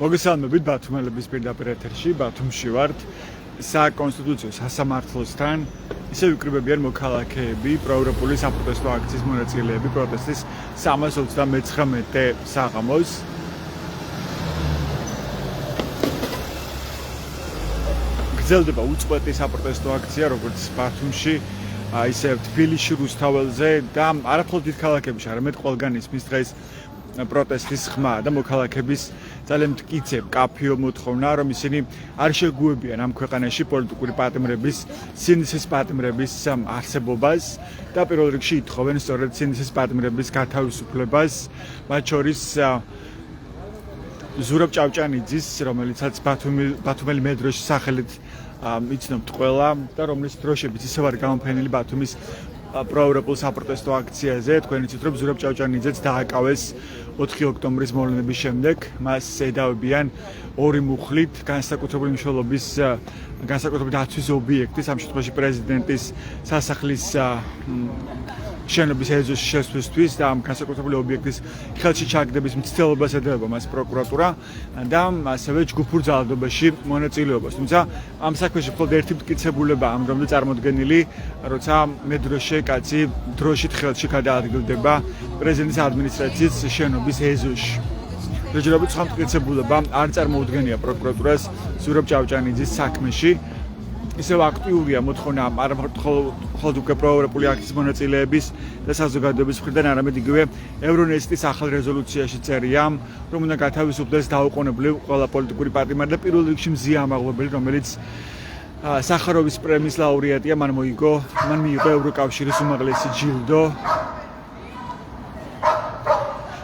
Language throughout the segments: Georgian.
მოგესალმებით ბათუმელების პირდაპირ ეთერში, ბათუმში ვართ. საკონსტიტუციო სასამართლოსთან ისე ვიკრიბებიან მოქალაქეები, პროევროპული საპროტესტო აქციის მონაწილეები პროტესტის 339-ე საღამოს. გრძელდება უწყვეტი საპროტესტო აქცია, როგორც ბათუმში, ისე თბილისში, რუსთაველზე და არაფერ დიდ ქალაქებში, არამედ ყველგან ისმის დღეს პროტესტის ხმა და მოქალაქეების ძალიან მტკიცე კაფეო მოთხოვნა, რომ ისინი არ შეგუებიან ამ ქვეყანაში პოლიტიკური პატიმრების, სინდისის პატიმრების არსებობას და პირველ რიგში ითხოვენ სწორედ სინდისის პატიმრების გათავისუფლებას, მათ შორის ზურაბ ჭავჭანიძის, რომელიცაც ბათუმელი მედროშის სახელით იცნობთ ყველა და რომლის დროშებიც ისევ არის გამოფენილი ბათუმის პროევროპულ საპროტესტო აქციაზე. თქვენ იცით, რომ ზურაბ ჭავჭანიძეც დააკავეს 4 ოქტომბრის მოვლენების შემდეგ. მას ედავებიან 2 მუხლით განსაკუთრებული მნიშვნელობის განსაკუთრებული დაცვის ობიექტის, ამ შემთხვევაში პრეზიდენტის სასახლის შენობის ეზოს შესვლისთვის და ამ განსაკუთრებული ობიექტის ხელში ჩაგდების მცდელობას ედავება მას პროკურატურა და ასევე ჯგუფურ ძალადობაში მონაწილეობას. თუმცა ამ საქმეში მხოლოდ ერთი მტკიცებულება ამ რომლე წარმოდგენილი, როცა მედროშე კაცი დროშით ხელში გადაადგილდება პრეზიდენტის ადმინისტრაციის შენობის ეზოში. რეჟიმობის სხვა მტკიცებულება არ წარმოუდგენია პროკურატურას ზურაბ ჭავჭანიძის საქმეში. ისევ აქტიურია მოთხოვნა არა მხოლოდ უკვე პროევროპული აქციის მონაწილეების და საზოგადოების მხრიდან, არამედ იგივე ევრონესტის ახალ რეზოლუციაში წერია, რომ უნდა გათავისუფლდეს დაუყოვნებლივ ყველა პოლიტიკური პარტიები და პირველ რიგში მზია ამაღლობელი, რომელიც სახაროვის პრემიის ლაურეატია, მან მიიღო ევროკავშირის უმაღლესი ჯილდო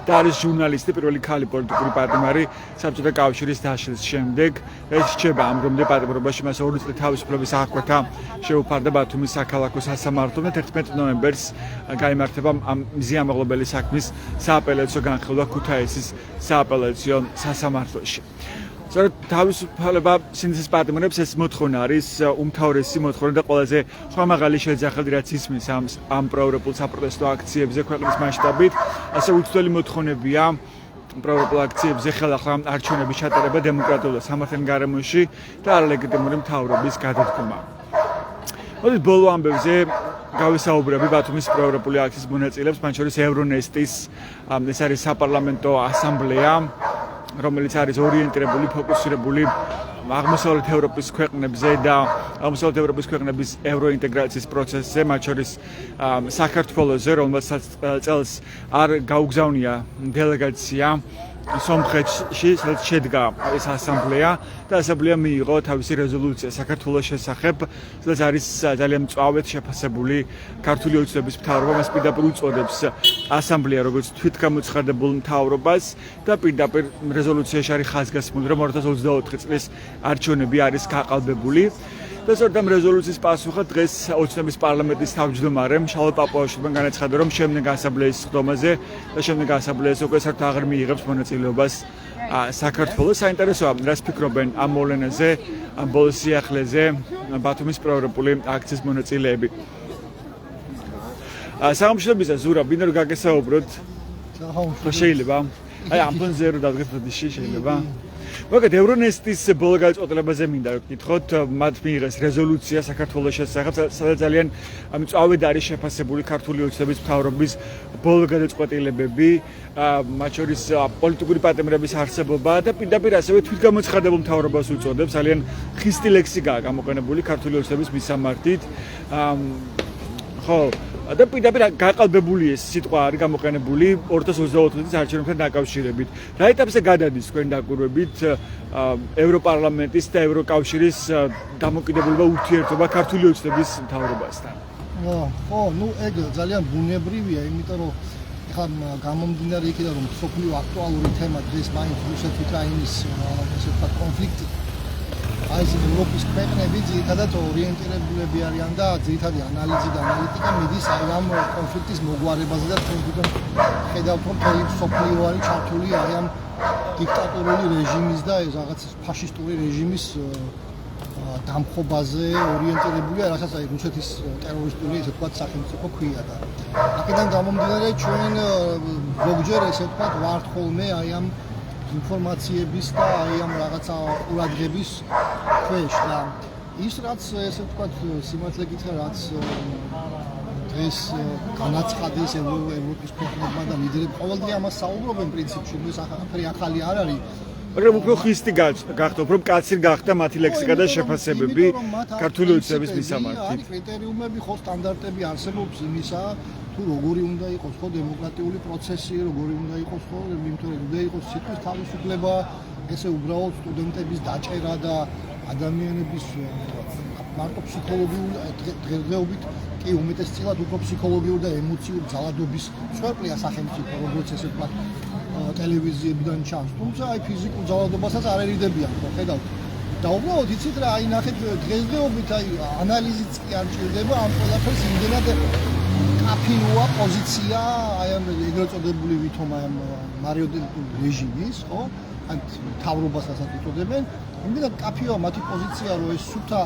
და არის ჟურნალისტი, პირველი ქალი პოლიტიკური პატიმარი საბჭოთა კავშირის დაშლის შემდეგ. ეს რჩება ამ რომდე პატიმრობაში მას 2 წლის თავისუფლების აღკვეთა შეუფარდა ბათუმის საქალაქო სასამართლომ და 11 ნოემბერს გაიმართება ამ მზიამაღლობელი საქმის სააპელაციო განხილვა ქუთაისის სააპელაციო სასამართლოში. სწორედ თავისუფლება სინდისის პატიმრებს ეს მოთხოვნა არის უმთავრესი მოთხოვნა და ყველაზე ხმამაღალი შეძახილ რაც ისმის ამ პროევროპულ საპროტესტო აქციებზე ქვეყნის მასშტაბით. ასე უცვლელი მოთხოვნებია პროევროპულ აქციებზე ხელახლა არჩევნების ჩატარება დემოკრატიულ და სამართლიან გარემოში და არალეგიტიმური მთავრობის გადადგომა. მოდით ბოლო ამბებზე გავისაუბრები ბათუმის პროევროპული აქციის მონაწილეებს, მათ შორის ევრონესტის, ეს არის საპარლამენტო ასამბლეა, რომელიც არის ორიენტირებული, ფოკუსირებული აღმოსავლეთ ევროპის ქვეყნებზე და აღმოსავლეთ ევროპის ქვეყნების ევროინტეგრაციის პროცესზე, მათ შორის საქართველოზე, რომელსაც წელს არ გაუგზავნია დელეგაცია სომხეთში, სადაც შედგა ეს ასამბლეა და ასამბლეა მიიღო თავისი რეზოლუცია საქართველოს შესახებ, სადაც არის ძალიან მწვავედ შეფასებული ქართული ოცნების მთავრობა, მას პირდაპირ უწოდებს ასამბლეა როგორც თვითგამოცხადებულ მთავრობას და პირდაპირ რეზოლუციაში არის ხაზგასმული, რომ 2024 წლის არჩევნები არის გაყალბებული. და სწორედ ამ რეზოლუციის პასუხად დღეს ოცნების პარლამენტის თავმჯდომარემ შალვა პაპუაშვილმა განაცხადა, რომ შემდეგ ასამბლეის სხდომაზე და შემდეგ ასამბლეას უკვე საერთოდ აღარ მიიღებს მონაწილეობას საქართველოს. საინტერესოა, რას ფიქრობენ ამ მოვლენაზე, ამ ბოლო სიახლეზე ბათუმის პროევროპული აქციის მონაწილეები. საღამოშობისა ზურაბ, მინდა რომ გაგესაუბროთ. შეიძლება? აი ამ ფონზე რომ დადგეთ ბოდიში შეიძლება? მოგეთ ევრონესტის ბოლო გადაწყვეტილებაზე მინდა რომ გითხოთ, მათ მიიღეს რეზოლუცია საქართველოს შესახებ, სადაც ძალიან მწვავედ არის შეფასებული ქართული ოცნების მთავრობის ბოლო გადაწყვეტილებები, მათ შორის პოლიტიკური პატიმრების არსებობა და პირდაპირ ასევე თვითგამოცხადებულ მთავრობას უწოდებს. ძალიან ხისტი ლექსიკაა გამოყენებული ქართული ოცნების მისამართით. ხო, და პირდაპირ გაყალბებული ეს სიტყვა არის გამოყენებული 2024 წლის არჩევნებთან დაკავშირებით. რა ეტაპზე გადადის თქვენ დაკვირვებით ევროპარლამენტის და ევროკავშირის დამოკიდებულება ურთიერთობა ქართული ოცნების მთავრობასთან? ხო, ეგ ძალიან ბუნებრივია, იმიტომ რომ ხა გამომდინარე იქიდან რომ სოფლიო აქტუალური თემა დღეს მაინც რუსეთ-უკრაინის ესე ვთქვათ კონფლიქტი. აი ეს ევროპის ქვეყნები ძირითადად ორიენტირებულები არიან და ძირითადი ანალიზი და ანალიტიკა მიდის აი ამ კონფლიქტის მოგვარებაზე და თვითონ ხედავთ რომ მთელი სოფლიო არის ჩართული აი ამ დიქტატორული რეჟიმის და რაღაც ფაშისტური რეჟიმის დამხობაზე ორიენტირებულია, რასაც აი რუსეთის ტერორისტული ესე ვთქვათ სახელმწიფო ქვია და აქედან გამომდინარე ჩვენ ზოგჯერ ესე ვთქვათ ვართ ხოლმე აი ამ ინფორმაციების და აი ამ რაღაცა ყურადღების ქვეშ და ის რაც ესე ვთქვათ სიმართლე გითხრა რაც დღეს განაცხადეს ევროპის ქვეყნებმა და ლიდერები ყოველდღე ამას საუბრობენ პრინციპში ეს ახალი არ არის მაგრამ უფრო ხისტი გახდა, უფრო მკაცრი გახდა მათი ლექსიკა და შეფასებები ქართული ოცნების მისამართით. კრიტერიუმები ხო სტანდარტები არსებობს იმისა, თუ როგორი უნდა იყოს ხო დემოკრატიული პროცესი, როგორი უნდა იყოს ხო, იმიტომ რომ უნდა იყოს სიტყვის თავისუფლება, ესე უბრალოდ სტუდენტების დაჭერა და ადამიანების მარტო ფსიქოლოგიური დღესდღეობით კი უმეტესწილად უფრო ფსიქოლოგიური და ემოციური ძალადობის მსხვერპლია სახელმწიფო, როგორც ესე ვთქვათ ტელევიზიებიდან ჩანს, თუმცა აი ფიზიკურ ძალადობასაც არ ერიდებიან, ხო ხედავთ. და უბრალოდ იცით რა, აი ნახეთ დღესდღეობით აი ანალიზიც კი არ ჭირდება ამ ყველაფერს იმდენად კაფიოა პოზიცია აი ამ ეგრეთ წოდებული ვითომ აი ამ მარიონეტული რეჟიმის, ხო? ან თავრობასაც უწოდებენ, იმდენად კაფიოა მათი პოზიცია, რომ ეს სუფთა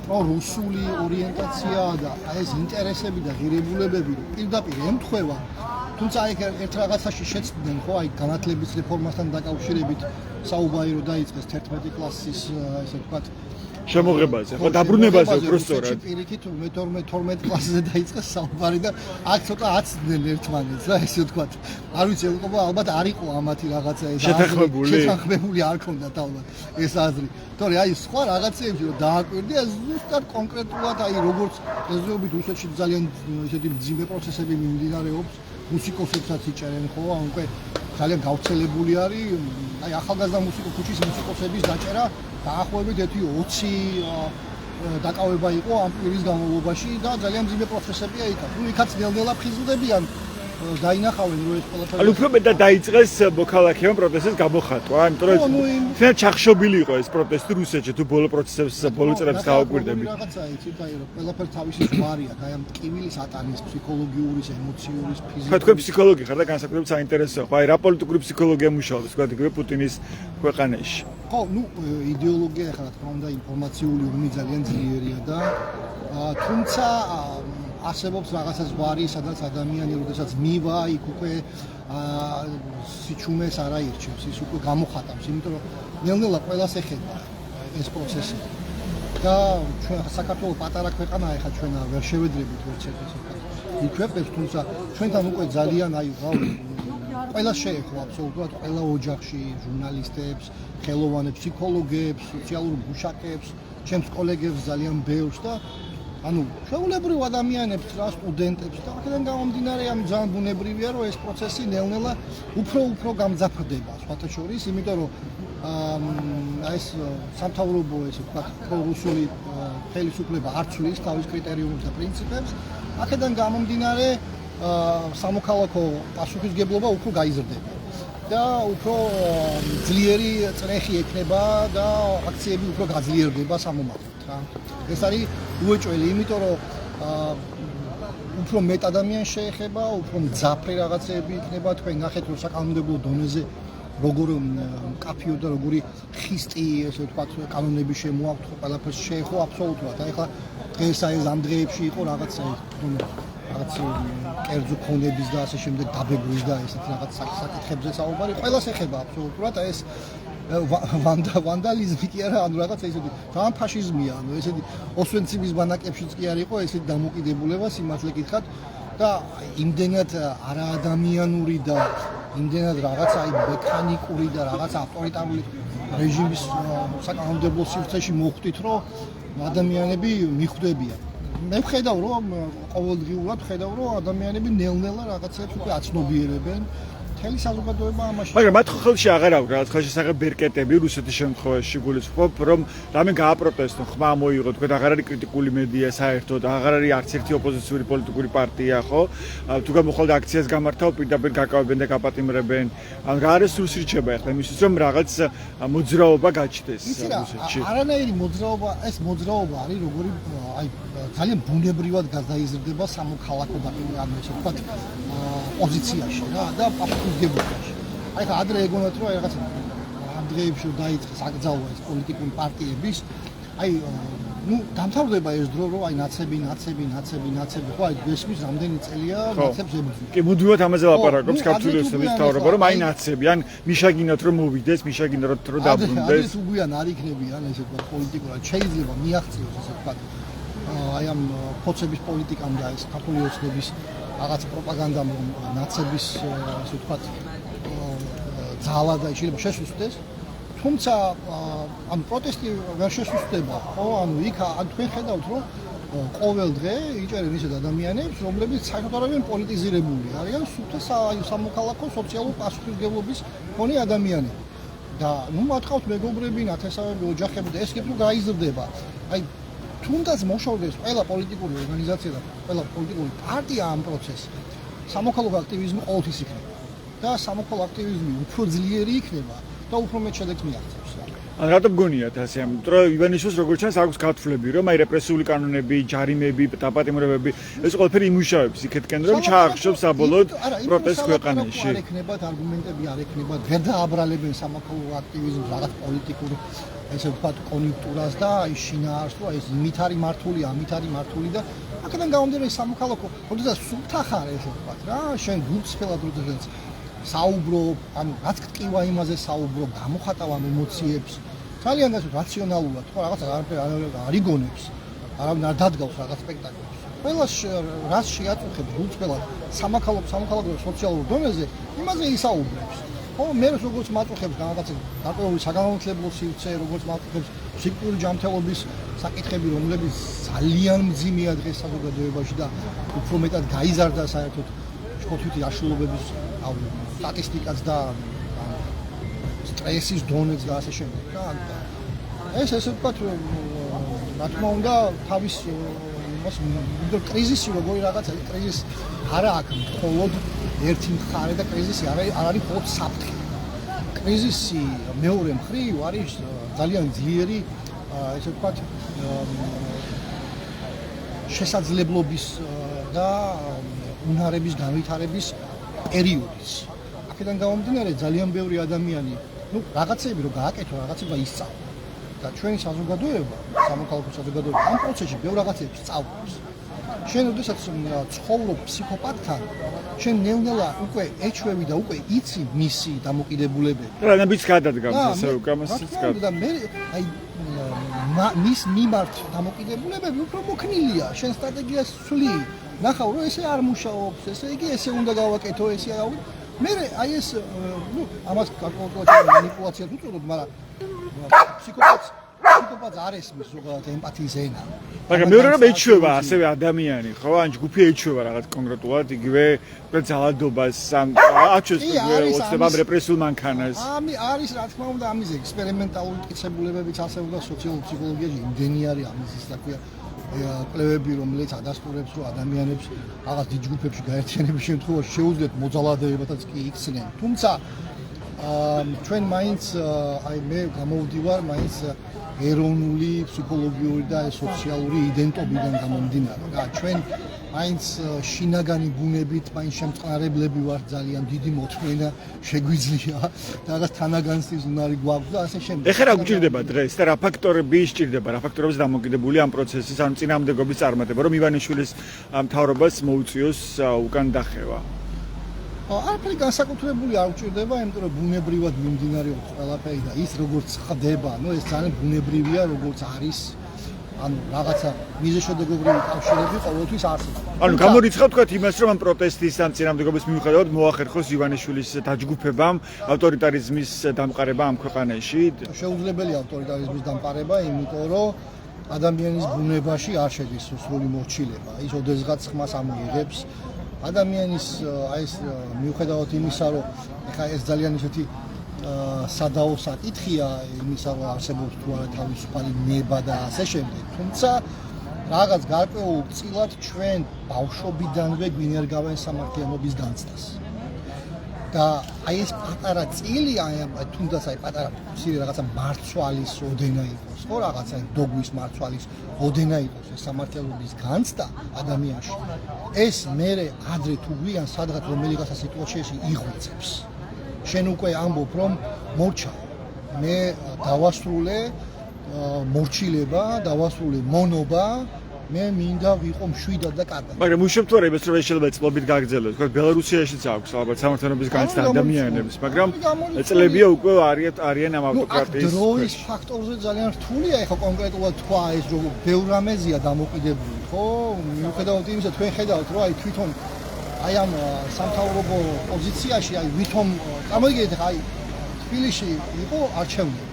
პრორუსული ორიენტაცია და ეს ინტერესები და ღირებულებები პირდაპირ ემთხვევა. თუმცა აი ერთ რაღაცაში შეცდნენ ხო აი განათლების რეფორმასთან დაკავშირებით საუბარი რომ დაიწყეს 11 კლასის ესე ვთქვათ შემოღებაზე, ხო დაბრუნებაზე უფრო სწორად. პირიქით 12 კლასზე დაიწყეს საუბარი და აქ ცოტა აცდნენ ერთმანეთს რა ესე ვთქვათ. არ ვიცი ალბათ არ იყო ამათი რაღაცა ეს შეთანხმებული არ ქონდათ ალბათ ეს აზრი. თორე აი სხვა რაღაცეებში რომ დააკვირდია ზუსტად კონკრეტულად აი როგორც დღესდღეობით რუსეთში ძალიან ესეთი მძიმე პროცესები მიმდინარეობს მუსიკოსებსაც იჭერენ ხო, ან უკვე ძალიან გავრცელებული არის, აი ახალგაზრდა ქუჩის მუსიკოსების დაჭერა დაახლოებით 20 დაკავება იყო ამ პირის განმავლობაში და ძალიან მძიმე პროცესებია იქ. თუ იქაც ნელ-ნელა ფხიზლდებიან დაინახავენ რომ ეს ყველაფერი ანუ უფრო მეტად დაიწყეს მოქალაქეებმა პროტესტის გამოხატვა, იმიტომ რომ თუნდაც ჩახშობილი იყო ეს პროტესტი რუსეთში, თუ ბოლო პროცესებს, ბოლო წლებს დავაკვირდებით. რაღაცა იცით, აი რომ ყველაფერი თავისი ზღვარია, აი ამ ტკივილის ატანის, ფსიქოლოგიური, ემოციური, ფიზიკური. თქვენ ფსიქოლოგი ხარ და განსაკუთრებით საინტერესოა, ხო, აი რა პოლიტიკური ფსიქოლოგია მუშაობს, თქვა იგივე პუტინის ქვეყანაში. ხო, ნუ იდეოლოგია ახლა რა თქმა უნდა ინფორმაციული ურნი ძალიან ძლიერია და თუმცა არსებობს რაღაცა ზღვარი, სადაც ადამიანი როდესაც მივა, იქ უკვე სიჩუმეს არ აირჩევს, ის უკვე გამოხატავს, იმიტომ რომ ნელ-ნელა ყველას ეხება ეს პროცესი. და ჩვენ საქართველოს პატარა ქვეყანაა, ეხლა ჩვენ ვერ შევედრებით ვერც ერთ იქვეყებს, თუმცა ჩვენთან უკვე ძალიან აი ყველას შეეხო აბსოლუტურად ყველა ოჯახში, ჟურნალისტებს, ხელოვანებს, ფსიქოლოგებს, სოციალურ მუშაკებს, ჩემს კოლეგებს ძალიან ბევრს და ანუ შეულებრივ ადამიანებს რა სტუდენტებს და აქედან გამომდინარე ამ ძალიან ბუნებრივია რომ ეს პროცესი ნელ-ნელა უფრო გამძაფრდება სხვათა შორის იმიტომ რომ ეს სამთავრობო ესე ვთქვათ პრორუსული ხელისუფლება არ ცვლის თავის კრიტერიუმებს და პრინციპებს აქედან გამომდინარე სამოქალაქო პასუხისგებლობა უფრო გაიზრდება და უფრო ძლიერი წრეხი ექნება და აქციები უფრო გაძლიერდება სამომავლოდ რა ეს არის უეჭველი, იმიტომ რომ უფრო მეტ ადამიანს შეეხება, უფრო მძაფრი რაღაცეები იქნება, თქვენ ნახეთ რომ საკანონმდებლო დონეზე როგორ კაფიო და როგორი ხისტი, ესე ვთქვათ, კანონები შემოაქვთ, ყველაფერს შეეხო აბსოლუტურად. აი ხა დღეს აი ამ დღეებში იყო რაღაცა კერძო ქონების და ასე შემდეგ დაბეგვის და ესეთ რაღაც საკითხებზე საუბარი, ყველას ეხება აბსოლუტურად აი ეს ვანდალიზმი კი არა, ანუ რაღაცა ისეთი ძალიან ფაშიზმია, ანუ ესეთი ოსვენციმის ბანაკებშიც კი არ იყო ესეთი დამოკიდებულება სიმართლე გითხრათ და იმდენად არაადამიანური და იმდენად რაღაცა აი მექანიკური და რაღაცა ავტორიტარული რეჟიმის საკანონმდებლო სივრცეში მოხვდით, რომ ადამიანები მიხვდებიან. მე ვხედავ რომ ყოველდღიურად ვხედავ რომ ადამიანები ნელ-ნელა რაღაცებს უკვე აცნობიერებენ. მთელი საზოგადოება ამაში. მაგრამ მათ ხელში აღარ აქვს რაღაც ხელშესახებ ბერკეტები რუსეთის შემთხვევაში გულისხმობ რომ რამე გააპროტესტონ, ხმა მოიღო, თქვენ აღარ არის კრიტიკული მედია საერთოდ, აღარ არის არც ერთი ოპოზიციური პოლიტიკური პარტია, ხო? თუ გამოხვალდა აქციას გამართავ, პირდაპირ გაკავებენ და გაპატიმრებენ. ან რა არის სულს რჩება ახლა იმისთვის რომ რაღაც მოძრაობა გაჩნდეს რუსეთში. არანაირი მოძრაობა, ეს მოძრაობა არის როგორი აი ძალიან ბუნებრივად გადაიზრდება სამოქალაქო ანუ ესე ვთქვათ პოზიციაში რა და პასუხისმგებლობაში. აი ხა ადრე ეგონათ რომ რაღაცა ამ დღეებში დაიწყეს აკრძალვა ეს პოლიტიკური პარტიების აი ნუ დამთავრდება ეს დრო, რომ აი ნაცები, ხო აი გესმის რამდენი წელია ნაცებს ებრძვიან. კი, მუდმივად ამაზე ლაპარაკობს ქართული ოცნების მთავრობა, რომ აი ნაცები, ან მიშაგინოთ რომ მოვიდეს, მიშაგინოთ რომ დაბრუნდეს. ეს უგვიან არ იქნებიან ესე ვთქვათ პოლიტიკურად. შეიძლება მიაღწიოს ესე ვთქვათ. აი ამ ფოცების პოლიტიკამ და ეს ქართული ოცნების რაღაც პროპაგანდამ რომ ნაცების ესე ვთქვათ ძალა და შეიძლება შესუსტდეს. თუმცა ამ პროტესტი ვერ შესუსტდება, ხო? ანუ იქ თქვენ ხედავთ რომ ყოველ დღე იჭერენ ისეთ ადამიანებს, რომლებიც საერთოდ არ არიან პოლიტიზირებული, არიან სულთა სამოქალაქო სოციალურ პასუხისმგებლობის მქონე ადამიანები. და ნუ მათყავთ მეგობრები, ნათესავები, ოჯახები და ეს კი თუ გაიზრდება. აი თუნდაც მოშორდეს ყველა პოლიტიკური ორგანიზაცია და ყველა პოლიტიკური პარტია ამ პროცესში. სამოქალაქო აქტივიზმი ყოველთვის იქნება. და სამოქალაქო აქტივიზმი უფრო ძლიერი იქნება და უფრო მეტ შედეგს მიაღწევს. ან რატომ გონიათ ასე? ამიტომ რომ ივანიშვილს როგორც ჩანს აქვს გათვლები, რომ აი რეპრესიული კანონები, ჯარიმები, დაპატიმრებები ეს ყველაფერი იმუშავებს იქეთკენ, რომ ჩაახშობს საბოლოოდ პროტესტს ქვეყანაში. არ ექნებათ არგუმენტები, არ ექნებათ, ვერ დააბრალებენ სამოქალაქო აქტივიზმს რაღაც პოლიტიკურ ესე ვთქვათ კონიუნქტურას და აი შინაარს, რომ ეს იმით არის მართული, ამით არის მართული და აქედან გამომდინარე სამოქალაქო, როდესაც სულთა ხარ ესე ვთქვათ რა, შენ გულწრფელად როდესაც საუბრობ, ანუ რაც გტკივა იმაზე საუბრობ, გამოხატავ ამ ემოციებს, ძალიან რაციონალურად, ხო, რაღაც არ იგონებს, არავინ არ დადგავს რაღაც სპექტაკლს. ყველა რაც შეაწუხებს გულწრფელად სამოქალაქო სოციალურ დონეზე, იმაზე ისაუბრებს. ხო, მე როგორც მაწუხებს რაღაცა გარკვეული საგანმანათლებლო სივრცე, როგორც მაწუხებს ფსიქიკური ჯანმრთელობის საკითხები, რომლებიც ძალიან მძიმეა დღეს საზოგადოებაში და უფრო მეტად გაიზარდა საერთოდ შეხოთვითი აშლილობების სტატისტიკაც და სტრესის დონეც და ასე შემდეგ. ეს ესე ვთქვათ, რა თქმა უნდა, თავის კრიზისი როგორი რაღაცა, კრიზისი არა აქვს მხოლოდ ერთი მხარე და კრიზისი არ არის მხოლოდ საფრთხე. კრიზისი მეორე მხრივ არის ძალიან ძლიერი, ესე ვთქვათ, შესაძლებლობის და უნარების განვითარების პერიოდიც. აქედან გამომდინარე ძალიან ბევრი ადამიანი, ნუ რაღაცები რომ გააკეთო, რაღაცება ისწავლა. და ჩვენი საზოგადოება, სამოქალაქო საზოგადოება ამ პროცესში ბევრ რაღაცებს სწავლობს. შენ როდესაც ცხოვრობ ფსიქოპათთან, შენ ნელ-ნელა უკვე ეჩვევი და უკვე იცი მისი დამოკიდებულებები. რანაბიც გადადგამს ასე უკამასიც გადადგამს. და მე აი მის მიმართ დამოკიდებულებები უფრო მოქნილია. შენ სტრატეგიას ცვლი. ნახავ რომ ესე არ მუშაობს, ესე იგი ესე უნდა გავაკეთო, ესე აუ. მე აი ეს ნუ ამას გარკვეულად მანიპულაციად უწოდოთ, მაგრამ ფსიქოპათს არ ესმის ზოგადად ემპათიის ენა. მაგრამ მეორე რომ ეჩვევა ასევე ადამიანი, ხო? ან ჯგუფი ეჩვევა რაღაც კონკრეტულად იგივე ძალადობას, ამ აჩვენს ოცნებამ რეპრესიულ მანქანას. არის რა თქმა უნდა ამის ექსპერიმენტალური მტკიცებულებებიც ასევე და სოციალურ ფსიქოლოგიაში იმდენი არის ამის ის თქვია კვლევები, რომელიც ადასტურებს, რომ ადამიანებს რაღაც დიდ ჯგუფებში გაერთიანების შემთხვევაში შეუძლიათ მოძალადებათაც კი იქცნენ. თუმცა ჩვენ მაინც აი მე გამოვდივარ მაინც ეროვნული, ფსიქოლოგიური და სოციალური იდენტობიდან გამომდინარე. და ჩვენ მაინც შინაგანი ბუნებით მაინც შემწყნარებლები ვართ, ძალიან დიდი მოთმენა შეგვიძლია და რაღაც თანაგანცდის უნარი გვაქვს და ასე შემდეგ. ეხლა რა გვჭირდება დღეს და რა ფაქტორები ისჭირდება, რა ფაქტორებს დამოკიდებული ამ პროცესის, ანუ წინააღმდეგობის წარმატება, რომ ივანიშვილის მთავრობას მოუწიოს უკან დახევა? არაფერი განსაკუთრებული არ უჭირდება, იმიტომ რომ ბუნებრივად მიმდინარეობს ყველაფერი და ის როგორც ხდება, ნუ ეს ძალიან ბუნებრივია, როგორც არის. ანუ რაღაცა მიზეშედეგობრივი კავშირები ყოველთვის არსებობს. ანუ გამორიცხავთ თქვათ იმას, რომ ამ პროტესტის ამ წინააღმდეგობის მიუხედავად მოახერხოს ივანიშვილის დაჯგუფებამ ავტორიტარიზმის დამყარება ამ ქვეყანაში? შეუძლებელია ავტორიტარიზმის დამყარება, იმიტომ რომ ადამიანის ბუნებაში არ შედის სრული მორჩილება. ის ოდესღაც ხმას ამოიღებს. ადამიანის აი ეს მიუხედავად იმისა, რომ ეხლა ეს ძალიან ისეთი სადაო საკითხია იმისა, რომ არსებობს თუ არა თავისუფალი ნება და ასე შემდეგ. თუმცა რაღაც გარკვეულ წილად ჩვენ ბავშვობიდანვე გვინერგავენ სამართლიანობის განცდას. და აი ეს პატარა წილი, თუნდაც აი პატარა მცირე რაღაცა მარცვალის ოდენა იყოს, ხო, რაღაცა დოგვის მარცვალის ოდენა იყოს ეს სამართლიანობის განცდა ადამიანში. ეს მერე ადრე თუ გვიან სადღაც რომელიღაცა სიტუაციაში იღვიწებს. შენ უკვე ამბობ რომ მორჩა. მე დავასრულე მორჩილება, დავასრულე მონობა, მე მინდა ვიყო მშვიდად და კარგად. მაგრამ უშუალოდ თუ არის რომ შეიძლება წლობით გაგრძელოს, თქო ბელარუსიაშიც აქვს ალბათ სამართლებრივი განცდა ადამიანებს, მაგრამ წლებია უკვე არიან ამ ავტოკრატიის. დროის ფაქტორზე ძალიან რთულია ეხა კონკრეტულად თქვა ეს რომ ბევრ რამეზია დამოკიდებული, ხო? მიუხედავად იმისა, თქვენ ხედავთ რომ აი თვითონ აი ამ სამთავრობო პოზიციაში აი ვითომ წარმოგიდგენთ აი თბილისში იყო არჩევნები.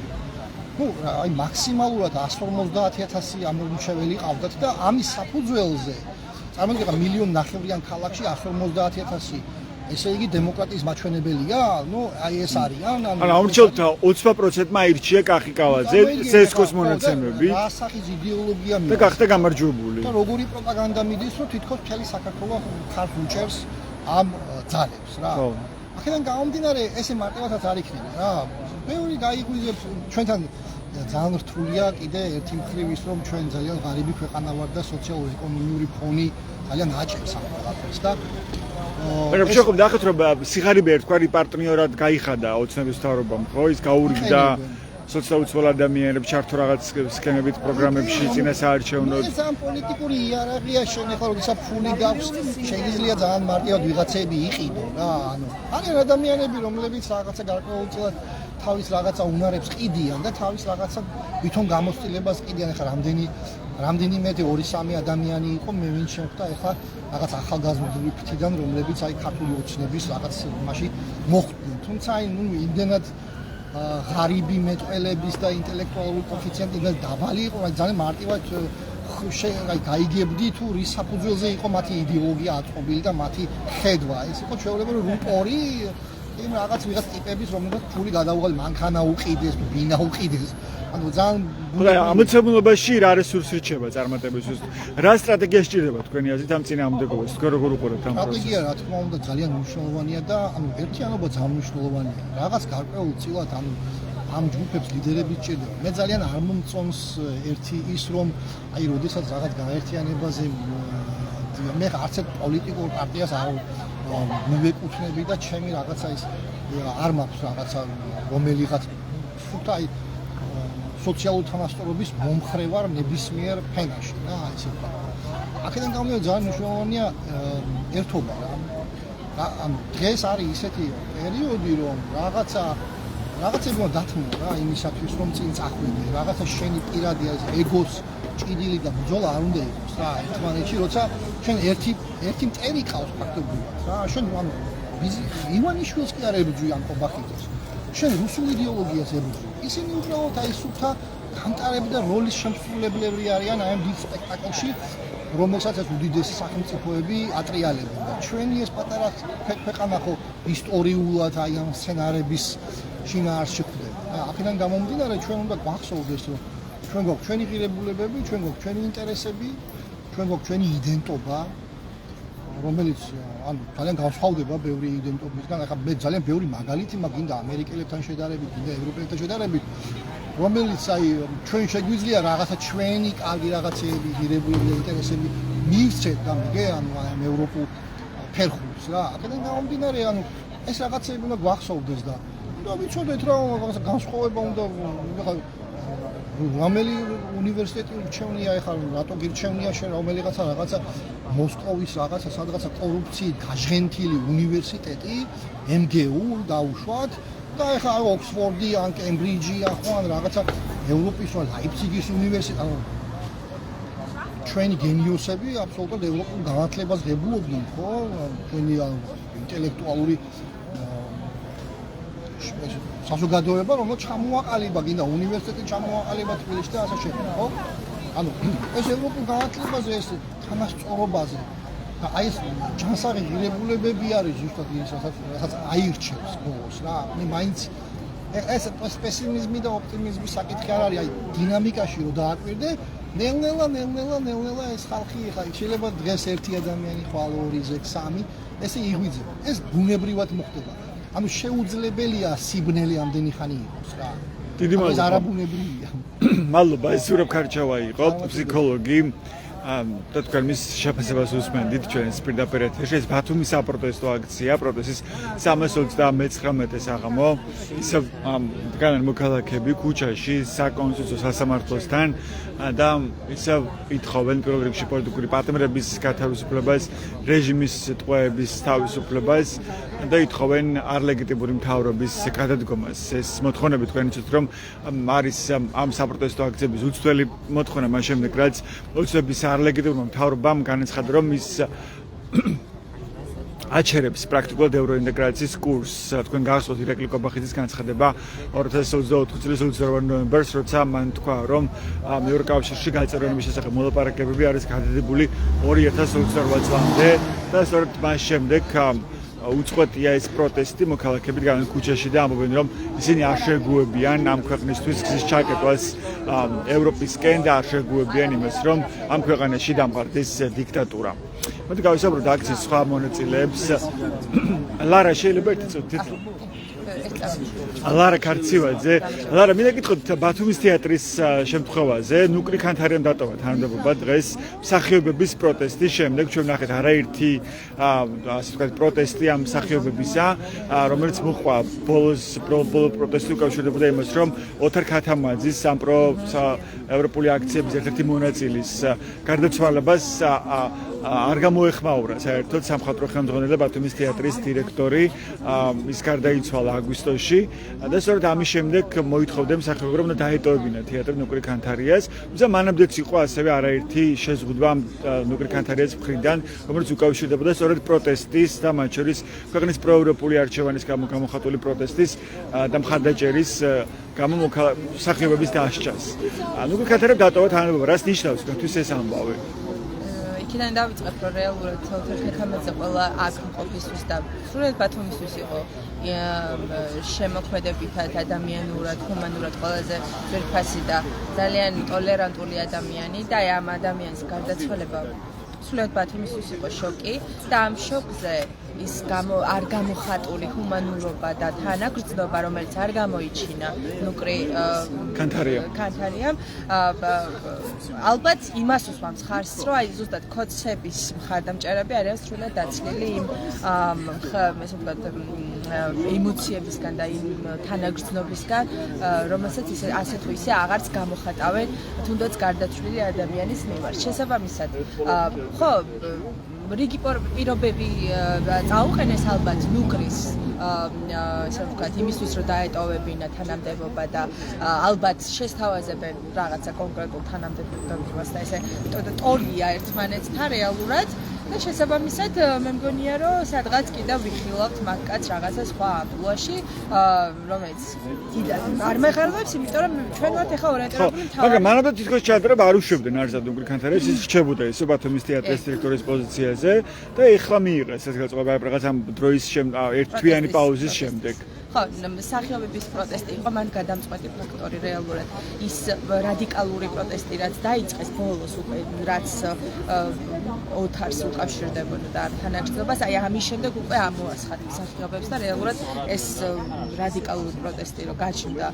Ну, აი მაქსიმალურად 150,000 ამომრჩეველი ყავდათ და ამის საფუძველზე წარმოგიდგენთ $1,500,000 ქალაქში 150,000 ესე იგი დემოკრატიის მაჩვენებელია? Ну, აი ეს არიან. ანუ ამრჩევლთა 20%-მა აირჩია კახიკავაძე, სესკოს მონაცემები. რა სახის იდეოლოგია და გახდა გამარჯვებული. და როგორი პროპაგანდა მიდის, რომ თითქოს მთელი საქართველოს ხარს უჭერს ამ ძალებს რა. აქედან გამომდინარე, ესე მარტივადაც არ იქნება რა. ბევრი გაიგვიძებს ჩვენთან ძალიან რთულია კიდე ერთი მხრივ ის რომ ჩვენ ძალიან ღარიბი ქვეყანა ვართ და სოციალურ-ეკონომიური ფონი ძალიან აჭერს ამ ყველაფერს და მაგრამ შეხედავთ ახეთ რომ სიღარიბე ერთგვარი პარტნიორად გაიხადა ოცნების მთავრობამ, ხო? ის გაურიგდა სოციალურ ადამიანებს ჩართო რაღაც სქემებით პროგრამებში წინასაარჩევნო. ეს ამ პოლიტიკური იერარქია შენ ახლა როდესაც ფული გაქვს, შეიძლება ძალიან მარტივად ვიღაცები იყიდო რა. ანუ არიან ადამიანები, რომლებიც რაღაცა გარკვეულწილად თავის რაღაცა უნარებს ყიდიან და თავის რაღაცა ვითომ გამოცდილებას ყიდიან. ახლა რამდენიმე 2-3 ადამიანი იყო, მე ვინ შემხვდა ახლა რაღაც ახალგაზრდული ფრთიდან, რომლებიც აი ქართული ოცნების რაღაც მასში მოხვდნენ. თუმცა აი ნუ იმდენად ღარიბი მეტყველების და ინტელექტუალური კოეფიციენტი და დაბალი იყო, აი ძალიან მარტივად აი გაიგებდი თუ რის საფუძველზე იყო მათი იდეოლოგია აწყობილი და მათი ხედვა. ეს იყო ჩვეულებრივი რუპორი იმ რაღაც ვიღაც ტიპების, რომელსაც ფული გადაუღალ მანქანა უყიდეს, ბინა უყიდეს. ანუ ძალიან ამოცემულობაში რა რესურსი რჩება წარმატებისთვის? რა სტრატეგია სჭირდება თქვენი აზრით ამ წინააღმდეგობას? თქვენ როგორ უყურებთ ამ პროცესს? სტრატეგია რა თქმა უნდა ძალიან მნიშვნელოვანია და ანუ ერთიანობა ძალიან მნიშვნელოვანია. რაღაც გარკვეულწილად ანუ ამ ჯგუფებს ლიდერები სჭირდება. მე ძალიან არ მომწონს ერთი ის რომ აი როდესაც რაღაც გაერთიანებაზე მე არც ერთ პოლიტიკურ პარტიას არ მივეკუთვნები და ჩემი რაღაცა ის არ მაქვს რაღაცა რომელიღაც თუმცა აი სოციალური თანასწორობის მომხრე ვარ ნებისმიერ ფენაში რა ესე ვთქვა. აქედან გამომდინარე ძალიან მნიშვნელოვანია ერთობა რა. ანუ დღეს არის ისეთი პერიოდი რომ რაღაცები უნდა დათმო რა იმისათვის რომ წინ წახვიდე. რაღაცა შენი პირადი ეს ეგოს ჭიდილი და ბრძოლა არ უნდა იყოს რა ერთმანეთში, როცა ჩვენ ერთი მტერი ყავს ფაქტობრივად რა. შენ ანუ ივანიშვილს კი არ ებრძვი ამ ყობახიძეს. შენ რუსულ იდეოლოგიას ებრძვი. ისინი უბრალოდ აი სუფთა გამტარები და როლის შემსრულებლები არიან აი ამ დიდ სპექტაკლში, რომელსაც ეს უდიდესი სახელმწიფოები ატრიალებენ. ჩვენი ეს პატარა ქვეყანა ხო ისტორიულად აი ამ სცენარების შინაარსში ხვდება. აქედან გამომდინარე ჩვენ უნდა გვახსოვდეს რომ ჩვენ გვაქვს ჩვენი ღირებულებები, ჩვენ გვაქვს ჩვენი ინტერესები, ჩვენ გვაქვს ჩვენი იდენტობა, რომელიც ანუ ძალიან განსხვავდება ბევრი იდენტობისგან. ახლა მე ძალიან ბევრი მაგალითი მაქვს გინდა ამერიკელებთან შედარებით, გინდა ევროპელებთან შედარებით, რომელიც აი ჩვენ შეგვიძლია რაღაცა ჩვენი კარგი რაღაცეები, ღირებულები და ინტერესები მივცეთ და მიგე ანუ ამ ევროპულ ფერხულს რა. აქედან გამომდინარე ანუ ეს რაღაცეები უნდა გვახსოვდეს და ვიცოდეთ რომ რაღაცა განსხვავება უნდა რომელი უნივერსიტეტი რჩევნია ახლა რატო გირჩევნია შენ რომელიღაცა რაღაცა მოსკოვის რაღაცა სადღაცა კორუფციით გაჟღენთილი უნივერსიტეტი MGU დაუშვათ და ახლა ოქსფორდი ან კემბრიჯი ახლა ან რაღაცა ევროპის ლაიფციგის უნივერსიტეტი ჩვენი გენიოსები აბსოლუტურად ევროპულ განათლებას ღებულობდნენ ხო ჩვენი ინტელექტუალური საზოგადოება რომელიც ჩამოაყალიბა გინდა უნივერსიტეტი ჩამოაყალიბა თბილისში და ასე შემდეგ ხო ანუ ეს ევროპულ განათლებაზე ეს თანასწორობაზე და აი ეს ჯანსაღი ღირებულებები არის ზუსტად ისაც აირჩევს ბოლოს რა მე მაინც ეს პესიმიზმი და ოპტიმიზმის საკითხი არ არის აი დინამიკაში რომ დააკვირდე ნელ-ნელა ეს ხალხი ხა შეიძლება დღეს ერთი ადამიანი ხვალ 2-3 ესე იღვიძება ეს ბუნებრივად მოხდება ანუ შეუძლებელია სიბნელე ამდენი ხანი იყოს რა. დიდი მადლობა. ეს არაბუნებრივია. მადლობა, ეს სურაბ ქარჩავა იყო, ფსიქოლოგი. და თქვენ მის შეფასებას უსმენდით ჩვენს პირდაპირ ეთერში. ეს ბათუმის საპროტესტო აქცია, პროტესტის 339 საღამო. ისევ დგანან მოქალაქეები ქუჩაში საკონსტიტუციო სასამართლოსთან და ისევ ითხოვენ პირველ რიგში პოლიტიკური პარტნიორების გათავისუფლებას, რეჟიმის ტყვეების თავისუფლებას და ითხოვენ არლეგიტიმური მთავრობის გადადგომას. ეს მოთხოვნები თქვენ იცით რომ არის ამ საპროტესტო აქციების უცვლელი მოთხოვნა მას შემდეგ რაც ოცნების არლეგიტიმურმა მთავრობამ განაცხადა რომ ის აჩერებს პრაქტიკულად ევროინტეგრაციის კურსს. თქვენ გახსოვთ ირაკლი კობახიძის განცხადება 2024 წლის 28 ნოემბერს, როცა მან თქვა რომ ევროკავშირში გაწერილობის შესახებ მოლაპარაკებები არის გადადებული 2028 წლამდე და სწორედ მას შემდეგ უწყვეტია ეს პროტესტი, მოქალაქეები დგანან ქუჩაში და ამბობენ რომ ისინი არ შეგუებიან ამ ქვეყნისთვის გზის ჩაკეტვას ევროპისკენ და არ შეგუებიან იმას რომ ამ ქვეყანაში დამყარდეს დიქტატურა. მოდი გავისაუბროთ აქციის სხვა მონაწილეებს. ლარა შეიძლება ერთი წუთით ლარა ქარცივაძე. ლარა, მინდა გითხოთ ბათუმის თეატრის შემთხვევაზე. ნუკრი ქანთარიამ დატოვა თანამდებობა დღეს მსახიობების პროტესტის შემდეგ. ჩვენ ვნახეთ არაერთი ასე ვთქვათ პროტესტი ამ მსახიობებისა, რომელიც მოყვა ბოლო პროტესტი უკავშირდებოდა იმას, რომ ოთარ ქათამაძის ამ ევროპული აქციების ერთ-ერთი მონაწილის გარდაცვალებას არ გამოეხმაურა საერთოდ სამხატვრო ხელმძღვანელი ბათუმის თეატრის დირექტორი. ის გარდაიცვალა აგვისტოში და სწორედ ამის შემდეგ მოითხოვდნენ მსახიობებს რომ დაეტოვებინა თეატრი ნუკრი ქანთარიას. თუმცა მანამდეც იყო ასევე არაერთი შეზღუდვა ნუკრი ქანთარიას მხრიდან, რომელიც უკავშირდებოდა სწორედ პროტესტის და მათ შორის ქვეყნის პროევროპული არჩევანის გამოხატული პროტესტის და მხარდაჭერის გამო მსახიობების დასჯას. ნუკრი ქანთარიამ დატოვა თანამდებობა. რას ნიშნავს თქვენთვის ეს ამბავი? იქიდან დავიწყებ, რომ რეალურად ოთარ ქათამაძე ყველა აქ ყოფისთვის და სრულად ბათუმისთვის იყო შემოქმედებითად, ადამიანურად, ჰუმანურად ყველაზე ძვირფასი და ძალიან ტოლერანტული ადამიანი და ამ ადამიანის გარდაცვალება სრულად ბათუმისთვის იყო შოკი და ამ შოკზე ის არ გამოხატული ჰუმანურობა და თანაგრძნობა, რომელიც არ გამოიჩინა ნუკრი ქანთარიამ, ალბათ იმას უსვამს ხარსს, რომ აი ზუსტად ქოცების მხარდამჭერები არიან სრულად დაცლილი იმ ესე ვთქვათ ემოციებისგან და იმ თანაგრძნობისგან, რომელსაც ასე თუ ისე აღარც გამოხატავენ თუნდაც გარდაცვლილი ადამიანის მიმართ. შესაბამისად, ხო, რიგი პირობები წაუყენეს ალბათ ნუკრის ესე ვთქვათ იმისთვის რომ დაეტოვებინა თანამდებობა და ალბათ შესთავაზებენ რაღაცა კონკრეტულ თანამდებობას და ესე ტოლია ერთმანეთთან რეალურად და შესაბამისად მე მგონია რომ სადღაც კიდევ ვიხილავთ მაგკაც რაღაცა სხვა ამპლუაში რომელიც არ მეხარბობს იმიტომ რომ ჩვენ ვართ ახლა ორიენტირებული მაგრამ მანამდე თითქოს ჩადრება არ უშვებდნენ არცად ნუკრი ქანთარიას ის რჩებოდა ეს ბათუმის თეატრის დირექტორის პოზიციაზე და ეხლა მიიღეს ეს გაწყვეტილება რაღაცა დროის ერთთვიანი პაუზის შემდეგ. ხო, მსახიობების პროტესტი იყო მან გადამწყვეტი ფაქტორი რეალურად. ის რადიკალური პროტესტი რაც დაიწყეს ბოლოს უკვე რაც ოთარს უკავშირდებოდა და თანაგრძნობას, აი ამის შემდეგ უკვე ამოასხათ მსახიობებს და რეალურად ეს რადიკალური პროტესტი რო გაჩნდა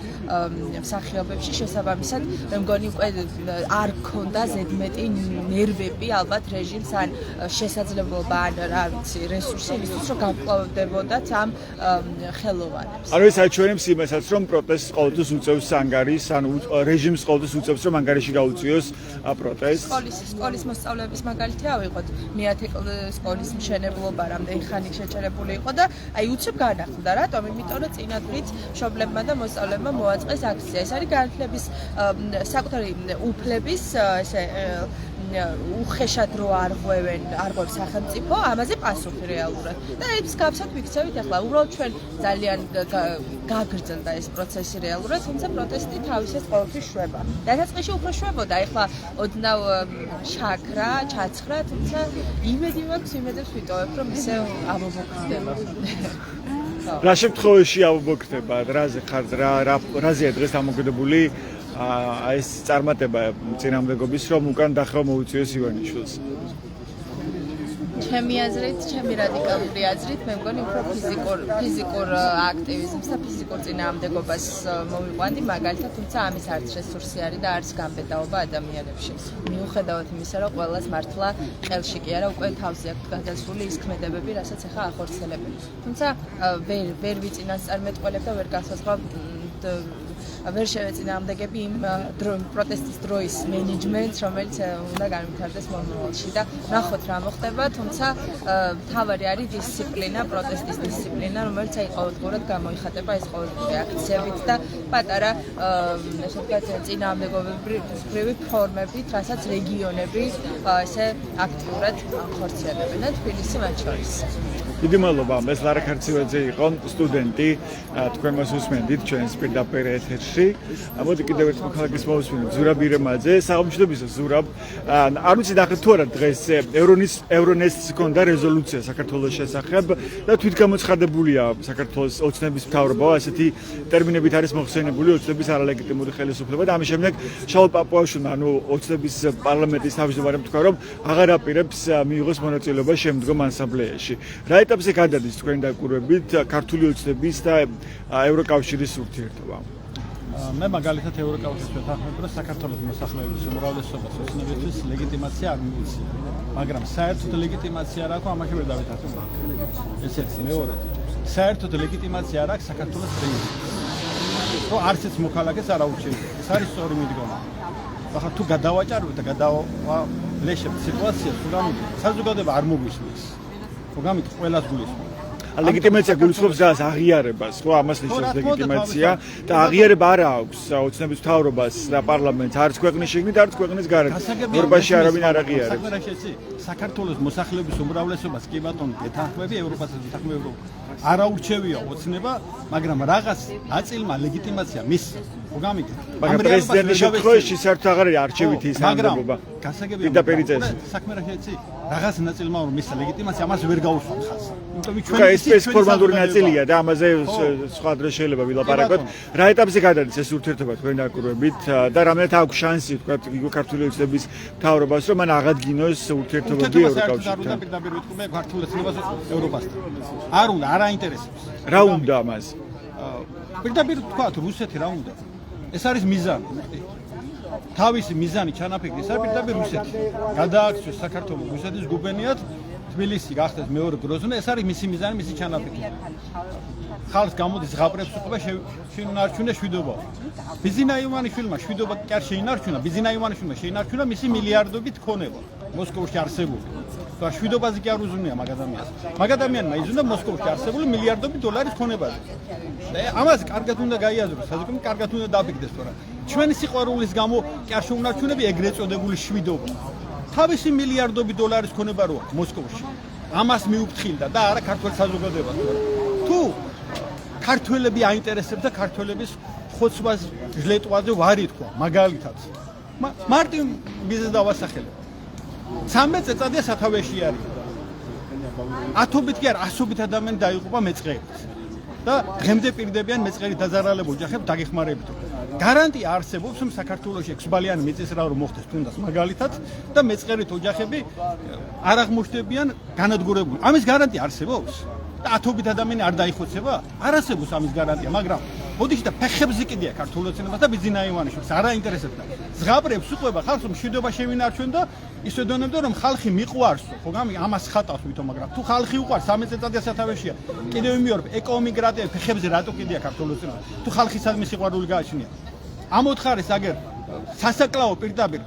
მსახიობებში შესაბამისად მე მგონი უკვე არ ქონდა ზედმეტი ნერვები ალბათ რეჟიმს ან შესაძლებლობა ან რა ვიცი რესურსი იმისთვის რომ გავკლავდებოდათ ამ ხელოვანებს. ანუ ეს აჩვენებს იმასაც რომ პროტესტს ყოველთვის უწევს ანგარის ან რეჟიმს ყოველთვის უწევს რომ ანგარიში გაუწიოს პროტესტს. სკოლის მოსწავლეების მაგალითი ავიღოთ. მეათე სკოლის მშენებლობა რამდენი ხანი შეჭერებული იყო და აი უცებ განახლდა. რატომ? იმიტომ რომ წინადღით მშობლებმა და მოსწავლეებმა მოაწყეს აქცია. ეს არის განათლების საკუთარი უფლების ესე უხეშად რო არღვევს სახელმწიფო, ამაზე პასუხი რეალურად. და ეს გავსად ვიქცევით ახლა. უბრალოდ ჩვენ ძალიან გაგრძელდა ეს პროცესი რეალურად, თუმცა პროტესტი თავისეს ყოველთვის შვება. დასაწყისში უფრო შვებოდა, ახლა ოდნავ შაქრა, ჩაცხრა, თუმცა იმედი მაქვს, იმედებს ვიტოვებ, რომ ისე ამომოხდება. რა შემთხვევაში ამომოხდება? რაზეა დღეს დამოკიდებული ეს წარმატება წინამდებობის რომ უკან დახევა მოუწიოს ივანიშვილს. ჩემი აზრით, ჩემი რადიკალური აზრით, მე მგონი უფრო ფიზიკურ აქტივიზმს და ფიზიკურ წინააღმდეგობას მოვიყვანდი, მაგალითად, თუმცა ამის არც რესურსი არის და არც გამბედაობა ადამიანებში. მიუხედავად იმისა, რომ ყველას მართლა ყელში კი არა, უკვე თავზე აქვს გადასული ის ქმედებები, რასაც ახლა ახორციელებენ. თუმცა ვერ ვიწინასწარმეტყველებ და ვერ გასაზღვრავ ვერ შევეწინააღმდეგები იმ პროტესტის დროის მენეჯმენტს, რომელიც უნდა განვითარდეს მომავალში და ნახოთ რა მოხდება, თუმცა მთავარი არის დისციპლინა, პროტესტის დისციპლინა, რომელიც აი ყოველდღურად გამოიხატება ეს ყოველდღიური აქციებით და პატარა ესე ვთქვათ წინააღმდეგობრივი ფორმებით, რასაც რეგიონები ესე აქტიურად ხორციელებენ და თბილისი მათ შორის. დიდი მადლობა, ეს ლარა ქარცივაძე იყო სტუდენტი, თქვენ მას უსმენდით ჩვენს პირდაპირ ეთერში. მოდი კიდევ ერთ მოქალაქეს მოვუსმინოთ, ზურაბ ირემაძე, საღამოშობისო ზურაბ. არ ვიცი ნახეთ თუ არა დღეს ევრონესტს ჰქონდა რეზოლუცია საქართველოს შესახებ და თვითგამოცხადებულია საქართველოს ოცნების მთავრობა, ასეთი ტერმინებით არის მოხსენებული ოცნების არალეგიტიმური ხელისუფლება და ამის შემდეგ შაულ პაპუაშვილმა, ანუ ოცნების პარლამენტის თავმჯდომარემ თქვა, რომ აღარ აპირებს მიიღოს მონაწილეობა შემდგომ ასამბლეაში. რა ეტაპზე გადადის თქვენ დაკვირვებით ქართული ოცნების და ევროკავშირის ურთიერთობა? მე მაგალითად ევროკავშირს ვეთანხმებ, რომ საქართველოს მოსახლეობის უმრავლესობას ოცნებისთვის ლეგიტიმაცია არ მიუწია. მაგრამ საერთოდ ლეგიტიმაცია არ აქვს, ამაში ვერ დავითარდება. ეს ერთი, მეორე. საერთოდ ლეგიტიმაცია არ აქვს საქართველოს პრეზიდენტს. რომ არც ეს მოქალაქეს არ აუჩევია. ეს არის სწორი მიდგომა. ახლა თუ გადავაჭარბეთ და გადავლეშებთ სიტუაციას, თუ გამიგეთ, საზოგადოება არ მოგვისმის. თუ გამიგეთ, ყველას გულისხმობს. ლეგიტიმაცია გულისხმობს გას აღიარებას, ხო, ამას ნიშნავს ლეგიტიმაცია და აღიარება არ აქვს ოცნების მთავრობას და პარლამენტს, არც ქვეყნის შიგნით, არც ქვეყნის გარეთ. ევროპაში არავინ არ აღიარებს. საქართველოს მოსახლეობის უმრავლესობას კი ბატონო ეთანხმები, ევროპასაც ეთანხმები, არ აურჩევია ოცნება, მაგრამ რაღაც აწილმა ლეგიტიმაცია მისცა. ხო გამიგეთ. მაგრამ პრეზიდენტის შემთხვევაში საერთოდ აღარ არის არჩევითი ის ამბობა. გასაგებია პირდაპირი წესი. საქმე რა შეიცი? რაღაც ნაწილმა რომ მისცა ლეგიტიმაცია, ამას ვერ გაუსვამ ხალხს. იმიტომ რომ ჩვენ ეს ფორმალური ნაწილია და ამაზე სხვა დროს შეიძლება ვილაპარაკოთ. რა ეტაპზე გადადის ეს ურთიერთობა თქვენ დაკვირვებით და რამდენად აქვს შანსი თქვა ქართული ოცნების მთავრობას რომ მან აღადგინოს ურთიერთობები ევროკავშირთან? პირდაპირ ვიტყვი ქართულ ოცნებას ევროპასთან. არ უნდა, არ აინტერესებს. რა უნდა ამას? პირდაპირ თქვა რუსეთი რა უნდა? ეს არის მიზანი. თავისი მიზანი ჩანაფიქრი, ეს არის პირდაპირ რუსეთი. გადააქცეს საქართველოს რუსეთის გუბერნიად, თბილისი გახდეს მეორე გროზნო, ეს არის მისი მიზანი, მისი ჩანაფიქრი. ხალხს გამოდის ზღაპრებს უყობა შეინარჩუნა შვიდობა. ბიზინა ივანიშვილმა შვიდობა კი არ შეინარჩუნა, ბიზინა ივანიშვილმა შეინარჩუნა მისი მილიარდობით ქონება მოსკოვში არსებული. და შვიდობაზე კი არ უზრუნია მაგ ადამიანს. მაგ ადამიანმა იზრუნდა მოსკოვში არსებული მილიარდობით დოლარის ქონებაზე. და ამას კარგად უნდა გაიაზროს, საზოგადოება კარგად უნდა დაფიქრდეს, თორემ ჩვენი სიყვარულის გამო კი არ შეუნარჩუნები ეგრეთ წოდებული შვიდობა. თავისი მილიარდობით დოლარის ქონება რო აქვს მოსკოვში. ამას მიუფრთხილდა და არა ქართულ საზოგადოებას. თუ ქართველები აინტერესებდა ქართველების ხოცვას ჟლეტვაზე ვარი თქვა, მაგალითად. მარტინ ბიზნეს დავასახელებ. 13 წელიწადია სათავეში არის. ათობით კი არა, ასობით ადამიანი დაიღუპა მეწყერით. და დღემდე პირდებიან მეწყერით დაზარალებულ ოჯახებს დაგეხმარებით. გარანტია არსებობს, რომ საქართველოში 6 ბალიანი მიწისძვრა რომ მოხდეს თუნდაც მაგალითად და მეწყერით ოჯახები არ აღმოჩნდებიან განადგურებული. ამის გარანტია არსებობს? და ათობით ადამიანი არ დაიხოცება? არ არსებობს ამის გარანტია, მაგრამ მოდიში და ფეხებზე კიდია ქართულ ოცნებას და ბიზინა ივანიშვილს არ აინტერესებდა. ზღაპრებს უყვება ხალხს რომ მშვიდობა შევინარჩუნ და ისე დონემდე რომ ხალხი მიყვარს, ხო გამი ამას ხატავს ვითომ, მაგრამ თუ ხალხი უყვარს 13 წელიწადია სათავეშია. კიდევ იმიორებ ეკოემიგრანტები ფეხებზე რატო კიდია ქართულ ოცნებას? თუ ხალხი სადმე სიყვარული გააჩნია. ამ ოთხარის აგერ სასაკლაო პირდაპირ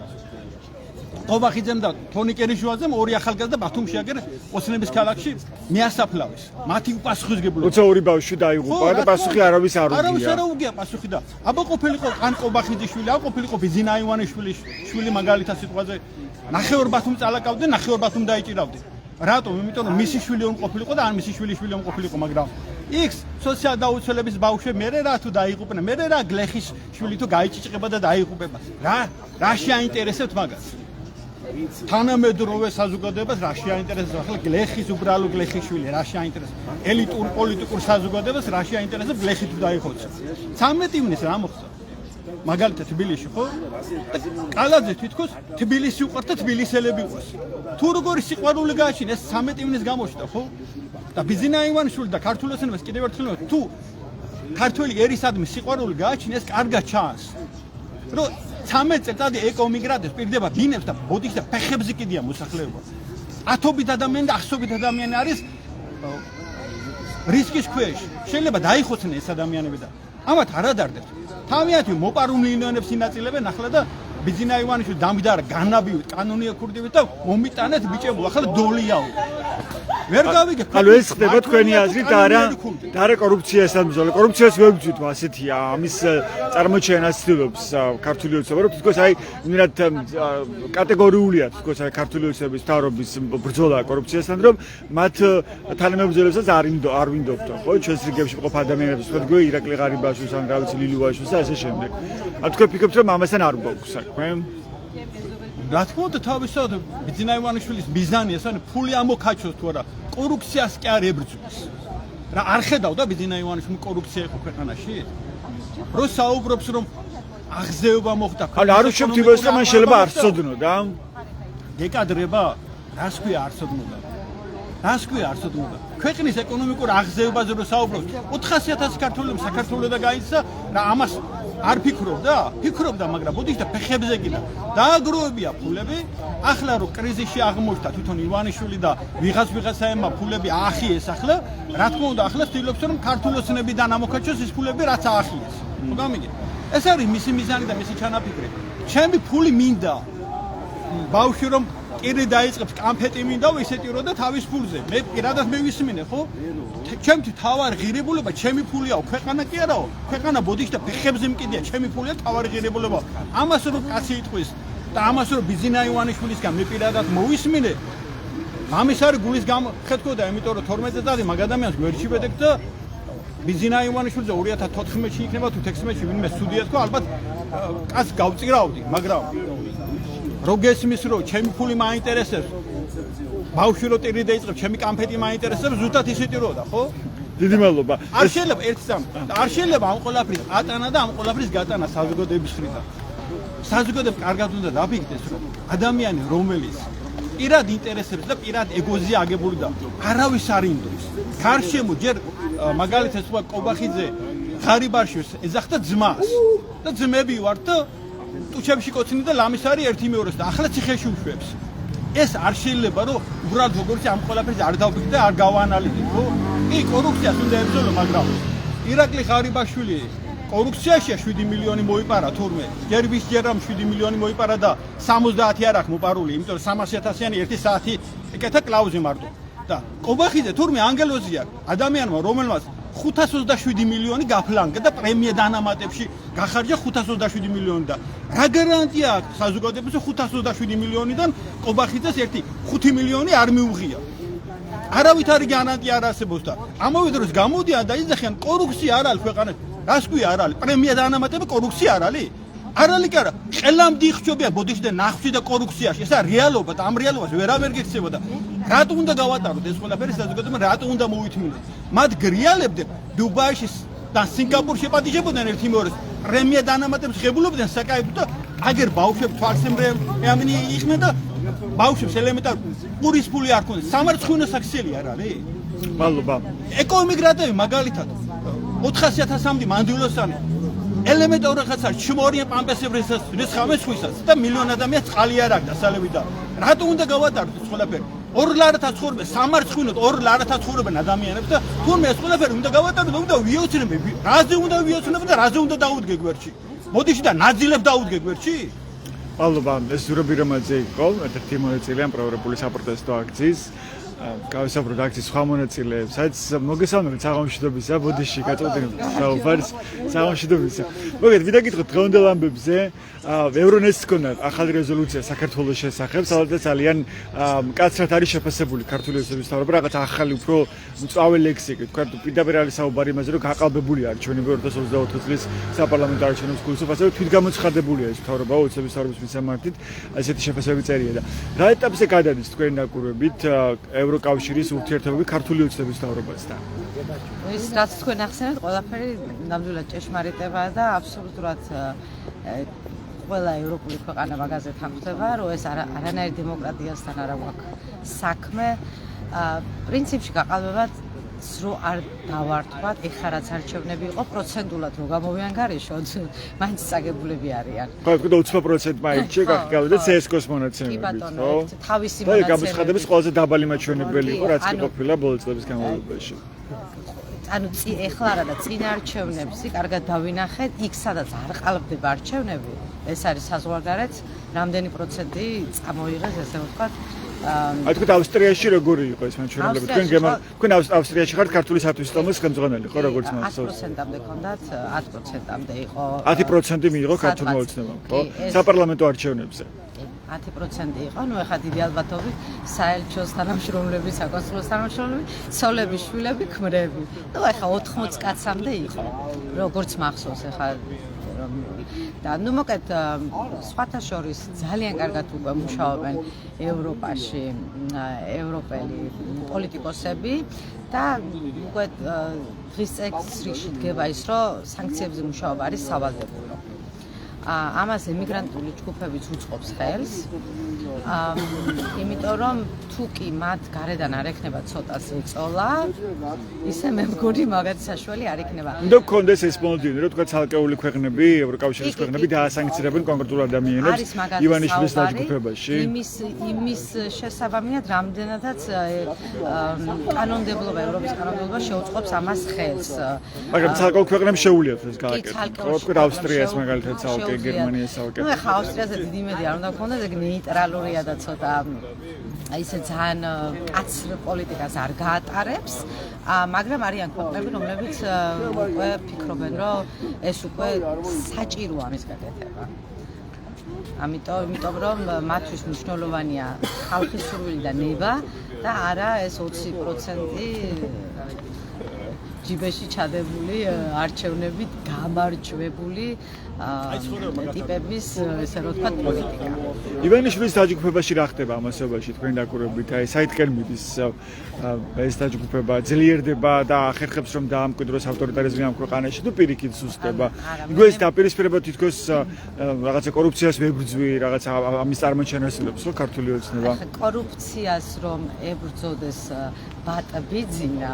ყობახიძემ და თონიკერიშვაძემ ორი ახალგაზრდა ბათუმში აგერ ოცნების ქალაქში მიასაფლავეს. მათი უპასუხისმგებლობა. როცა ორი ბავშვი დაიღუპა და პასუხი არავის არ უგია. არავის არ უგია პასუხი და აბა ყოფილიყო ან ყობახიძიშვილი, ან ყოფილიყო ბიზინა ივანიშვილის შვილი მაგალითად სიტყვაზე ნახევარ ბათუმ წალაკავდნენ, ნახევარ ბათუმ დაიჭირავდნენ. რატომ? იმიტომ რომ მისი შვილი რომ ყოფილიყო და ან მისი შვილი რომ ყოფილიყო, მაგრამ X სოციალ დაუცველების ბავშვები მე რა თუ დაიღუპნენ, მე რა გლეხის შვილი თუ გაიჭიჭება და დაიღუპება. რა შეაინტერესებთ მაგას? თანამედროვე საზოგადოებას რა შეაინტერესებს? ახლა გლეხის უბრალო გლეხის შვილი რა შეაინტერესებს? ელიტურ პოლიტიკურ საზოგადოებას რა შეაინტერესებს? გლეხი თუ დაიხოცეს. 13 ივნის რა მოხდა? მაგალითად თბილისში ხო? კალაძე თვითქოს თბილისი უყვართ და თბილისელები ყოს. თუ როგორი სიყვარული გააჩინა ეს 13 ივნის გამოჩნდა ხო? და ბიზინა ივანიშვილი და ქართულ ოცნებას კიდევ ერთხელ თუ ქართველი ერისადმი სიყვარული გააჩინა ეს კარგად ჩანს. რომ 13 წელიწადი ეკომიგრანტებს პირდება დინებს და ბოდიშს და ფეხებზე კიდია მოსახლეობა. ათობით ადამიანი და ახსობით ადამიანი არის რისკის ქვეშ. შეიძლება დაიხოცნენ ეს ადამიანები და ამათ არ ადარდებთ. თავიანთი მოპარული ინონებს ინაწილებენ ახლა და ბიზინა ივანიშვილი დამგდარა განაბივით კანონია ქურდივით და მომიტანეთ ბიჭებო ახლა დოლიაო. ვერ გავიგებ. ანუ ეს ხდება თქვენი აზრით და არა კორუფციასთან ბრძოლა. კორუფციას ვერ ვძვით ასეთია. ამის წარმოჩენას ცდილობს ქართული ოცნება, რომ თითქოს აი უნდათ კატეგორიულია თითქოს აი ქართული ოცნების მთავრობის ბრძოლა კორუფციასთან, რომ მათ თანამებრძოლებსაც არ ვინდობთ, ხო? ჩვენს რიგებში მყოფ ადამიანებს თქვენ გქონდა ირაკლი ღარიბაშვილს ან რა ვიცი ლილუაშვილს და ასე შემდეგ. ან თქვენ ფიქრობთ რომ ამასთან არ გვაქვს საქმე? რა თქმა უნდა თავისთავად ბიზინა ივანიშვილის მიზანია ესა ფული ამოქაჩოს თუ არა კორუფციას კი არ ებრძვის რა არ ხედავდა ბიზინა ივანიშვილი კორუფცია იყო ქვეყანაში რო საუბრობს რომ აღზევება მოხდა ანუ არ უშვებთ იმას რომ მან შეიძლება არ სწოდნო და დეკადრება რას ქვია არ სწოდნოდა რას ქვია არ სწოდნოდა ქვეყნის ეკონომიკურ აღზევებაზე რო საუბრობს 400,000 ქართველი საქართველოსა გაიცა რა ამას არ ფიქრობდა, მაგრამ ბოდიშ და ფეხებზე კიდე დააგროვებია ფულები. ახლა რომ კრიზისში აღმოჩნდა თვითონ ივანიშვილი და ვიღაცაებმა ფულები აახიეს ახლა, რა თქმა უნდა, ახლა ცდილობს რომ ქართულ ოცნებიდან ამოქაჩოს ის ფულები, რაც აახიეს. ხო გამიგე? ეს არის მისი მიზანი და მისი ჩანაფიქრი. ჩემი ფული მინდა. ბავშვი რომ კირი დაიწყებს კამფეტი მინდა ვისეტირო და თავის ფულზე. მე პირადად მევისმინე, ხო? ჩემთვის თავარი ღირებულება ჩემი ფულიაო, ქვეყანა კი არაო. ქვეყანა ბოდიშ და ფეხებზე მკიდია, ჩემი ფულია თავარი ღირებულება. ამას რომ კაცი იტყვის და ამას რომ ბიზინა ივანიშვილისგან მე პირადად მოვისმინე. ამის არის გულის გამხედქოდა, იმიტომ რომ 12 წელიწადი მაგ ადამიანს გვერდში ვედექ და ბიზინა ივანიშვილზე 2014-ში იქნება თუ 16-ში ვინმე სტუდია თქვა, ალბათ კაც გავწირავდი, მაგრამ რო გესმის რომ ჩემი ფული მაინტერესებს ბავშვი რო ტირი დაიწყებს ჩემი კამფეტი მაინტერესებს ზუსტად ისეთი როდა ხო დიდი მადლობა არ შეიძლება ერთი სამ არ შეიძლება ამ ყოლაფრის ატანა და ამ ყოლაფრის გატანა საზოგადოების მხრიდან საზოგადოება კარგად უნდა დაფიქრდეს რომ ადამიანი რომელიც პირად ინტერესებს და პირად ეგოზე აგებული და არავის არ ინდობს გარშემო ჯერ მაგალითად სხვა კობახიძე ღარიბაშვილს ეძახდა ძმას და ძმები ვართ და ტუჩებში კოცინი და ლამისარი ერთი მეორეს და ახლა ციხეში უშვებს. ეს არ შეიძლება რომ უბრალოდ როგორც ამ ყველაფერს არ დავფიქრდე და არ გავაანალიზებ, ხო? კი, კორუფციას უნდა ებრძოლო, მაგრამ ირაკლი ღარიბაშვილი კორუფციაში 7 მილიონი მოიპარა თურმე. ჯერბის ჯერამ 7 მილიონი მოიპარა და 70 არ აქვს მოპარული, იმიტომ რომ 300,000-იანი 1 საათი ეკეთა კლაუზი მარტო. და კობახიძე თურმე ანგელოზია ადამიანმა რომელმაც 527 მილიონი გაფლანგა და პრემია დანამატებში გახარჯა 527 მილიონი და რა გარანტია აქვს საზოგადოებაზე 527 მილიონიდან კობახიძეს 5 მილიონი არ მიუღია. არავითარი გარანტია არ არსებობს და ამავე დროს გამოდიან და იძახიან კორუფცია არ არის ქვეყანაში. რას ქვია არ არის? პრემია დანამატები კორუფცია არ არის? არ არის კი არა. ყელამდე იხჩობიან ბოდიში და ნახვში და კორუფციაში. ესა რეალობა და ამ რეალობას ვერავერ გექცევოდა. რატო უნდა გავატაროთ ეს ყველაფერი საზოგადოებამ რატო უნდა მოვითმინოთ მათ გრიალებდნენ დუბაიში და სინგაპურში პატიჟებოდნენ ერთი მეორეს პრემია დანამატებს ღებულობდნენ საკაიფო და აგერ ბავშვებს თვალსემრე ამენი იხმენ და ბავშვებს ელემენტარ პურის ფული არ ქონდეს სამარცხვინო საქსელი არ არის მადლობა ეკოიმიგრანტები მაგალითად 400,000-მდე მანდილოსანი ელემენტარ რაღაცა ჩმორიან პამპესებს რისხავეცხვისას და მილიონ ადამიანს წყალი არ აქვს დასალევი და რატო უნდა გავატაროთ ეს ყველაფერი ორ ლარათა ცხოვრობენ სამარცხვინოდ ორ ლარათა ცხოვრობენ ადამიანებს და თურმე ეს ყველაფერი უნდა გავატაროთ უნდა ვიოცნებენ რაზე უნდა ვიოცნებენ და რაზე უნდა დაუდგე გვერდში მოდიში და ნაძილებ დაუდგე გვერდში მადლობა ეს ზურაბ რამაძე იყო ერთ-ერთი მონაწილე პროევროპული საპროტესტო აქციის გავისაუბროთ აქციის სხვა მონაწილეებსაც მოგესალმებით საღამოშიდობისა ბოდიში გაწყვეტინებთ საუბარს საღამოშიდობისა მოგეთ ვიდაგითხოთ დღევანდელ ამბებზე ევრონესტს ჰქონდა ახალი რეზოლუცია საქართველოს შესახებ სადაც ძალიან მკაცრად არის შეფასებული ქართული ოცნების მთავრობა რაღაც ახალი უფრო მწვავე ლექსიკით თქვა პირდაპირ არის საუბარი იმაზე რომ გაყალბებული არის ჩვენი 2024 წლის საპარლამენტო არჩევნების კურსով ასევე თვითგამოცხადებულია ეს მთავრობა ოცნების მთავრობის მისამართით ასეთი შეფასებები წერია და რა ეტაპზე გადადის თქვენი ნაკურვებით ევროკავშირის ურთიერთობები ქართული ოცნების მთავრობასთან. ის რაც თქვენ ახსენეთ, ყველაფერი ნამდვილად ჭეშმარიტებაა და აბსოლუტურად ყველა ევროპული ქვეყანა მაგაზე თანხმდება, რომ ეს არანაირ დემოკრატიასთან არ აქვს საქმე. პრინციპში გაყალბებად რო არ დავართვათ, ეხლა რაც არჩევნები იყო, პროცენტულად რო გამოვიან გარეშოთ, მაინც წაგებულები არიან. ხო, თქვენ 20% მაინც გაგავდა CSGO-ს მონაცემებით, ხო? თავისი და გამოცხადების ყველაზე დაბალი მაჩვენებელი იყო, რაც კი ყოფილა ბოლო წლების განმავლობაში. ანუ ეხლა არა და წინა არჩევნებში კარგად დავინახეთ, იქ სადაც არ ყალბდება არჩევნები, ეს არის საზღვარგარეთ, რამდენი პროცენტი წამოიღეს, ესე ვთქვათ. აი თქვენ ავსტრიაში როგორი იყო ეს მაჩვენებლები? თქვენ ავსტრიაში ხართ ქართული სათვისტომოს ხელმძღვანელი, ხო, როგორც მახსოვს? 10%-მდე ქონდათ, 10%-მდე იყო. 10% მიიღო ქართულმა ოცნებამ, ხო? საპარლამენტო არჩევნებზე. 10% იყო, ნუ ეხლა დიდი ალბათობით საელჩოს თანამშრომლები, საკონსულოს თანამშრომლები, ცოლები, შვილები, ქმრები. ნუ ეხლა 80 კაცამდე იყო, როგორც მახსოვს ეხლა და ნუ მოკეთ სხვათა შორის ძალიან კარგად უკვე მუშაობენ ევროპაში ევროპელი პოლიტიკოსები და უკვე დღის წესრიგში დგება ის, რომ სანქციებზე მუშაობა არის სავალდებულო. ამას ემიგრანტული ჯგუფებიც უწყობს ხელს. იმიტომ რომ თუ კი მათ გარედან არ ექნება ცოტა ზეწოლა, ისე მე მგონი მაგათ საშუალი არ იქნება. უნდა გქონდეს ეს მოლოდინი, რომ თქვა ცალკეული ქვეყნები, ევროკავშირის ქვეყნები დაასანქცირებენ კონკრეტულ ადამიანებს ივანიშვილის დაჯგუფებაში. იმის შესაბამისად რამდენადაც კანონმდებლობა, ევროპის კანონმდებლობა შეუწყობს ამას ხელს. მაგრამ ცალკეულ ქვეყნებს შეუულიათ ეს გააკეთონ. ხო, თქვა ავსტრიას მაგალითად ცალკე, გერმანიას ცალკე. ნუ ეხლა ავსტრიაზე დიდი იმედი არ უნდა გქონდეს, ეგ ნეიტრალურია და ცოტა ისე ძალიან კაცრ პოლიტიკას არ გაატარებს, მაგრამ არიან ქვეყნები, რომლებიც უკვე ფიქრობენ, რომ ეს უკვე საჭიროა ამის გაკეთება. იმიტომ რომ მათთვის მნიშვნელოვანია ხალხის სურვილი და ნება და არა ეს 20% ჯიბეში ჩადებული არჩევნებით გამარჯვებული ტიპების ესე რომ ვთქვათ პოლიტიკა. ივანიშვილის დაჯგუფებაში რა ხდება ამასობაში თქვენ დაკვირვებით? აი საითკენ მიდის ეს დაჯგუფება, ძლიერდება და ახერხებს რომ დაამკვიდროს ავტორიტარიზმი ამ ქვეყანაში თუ პირიქით სუსტდება? იგივე ეს დაპირისპირება თითქოს რაღაცა კორუფციას ვებრძვი, რაღაცა ამის წარმოჩენასილებს ხო ქართული ოცნება? კორუფციას რომ ებრძოდეს ბატბიძინა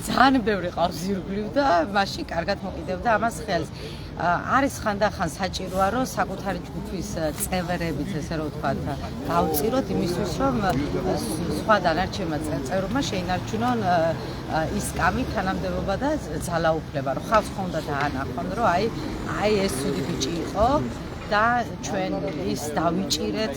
ძალიან ბევრი ყავს ირგვლივ და მაშინ კარგად მოკიდევდა ამას ხელს. არის ხანდახან საჭიროა რომ საკუთარი ჯგუფის წევრებიც ესე რომ ვთქვათ გავწიროთ იმისთვის რომ სხვა დანარჩენმა წევრებმა შეინარჩუნონ ის კამი, თანამდებობა და ძალაუფლება, რომ ხალხს ხონდა დაანახონ, რომ აი ეს ცუდი ბიჭი იყო და ჩვენ ის დავიჭირეთ,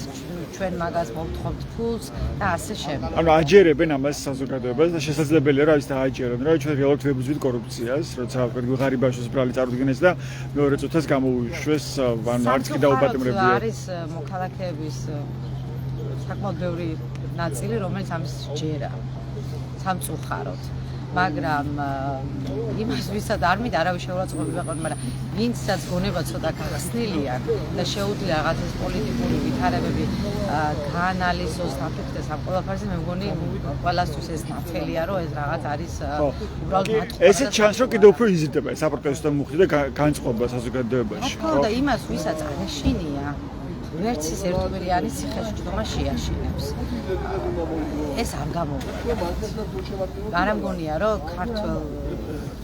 ჩვენ მაგას მოვთხოვთ ფულს და ასე შემდეგ. ანუ აჯერებენ ამას საზოგადოებას და შესაძლებელია რომ ის დააჯერონ, რომ ჩვენ რეალურად ვებრძვით კორუფციას, როცა ღარიბაშვილის ბრალი წარუდგინეს და მეორე წუთას გამოუშვეს, ანუ არც კი დაუპატიმრებია. არის მოქალაქეების საკმაოდ ბევრი ნაწილი, რომელიც ამის ჯერა სამწუხაროდ. მაგრამ იმას ვისაც არ მინდა არავის შეურაცხყოფება ყოლ, მაგრამ ვინცაც გონება ცოტა გახსნილია და შეუძლია რაღაცის პოლიტიკური ვითარებები გაანალიზოს, დაფიქრდეს ამ ყველაფერზე, მე მგონი ყველასთვის ეს ნათელია, რომ ეს რაღაც არის უბრალოდ მათყობა. ესეც ჩანს, რომ კიდევ უფრო იზრდება საპროტესტო მუხტი და განწყობა საზოგადოებაში. ხო, და იმას ვისაც არ ეშინია ვერც ის ერთობლიანი ციხეშუქება შეაშინებს. ეს არ გამოვიდა. არ ამგონია, რომ ქართულ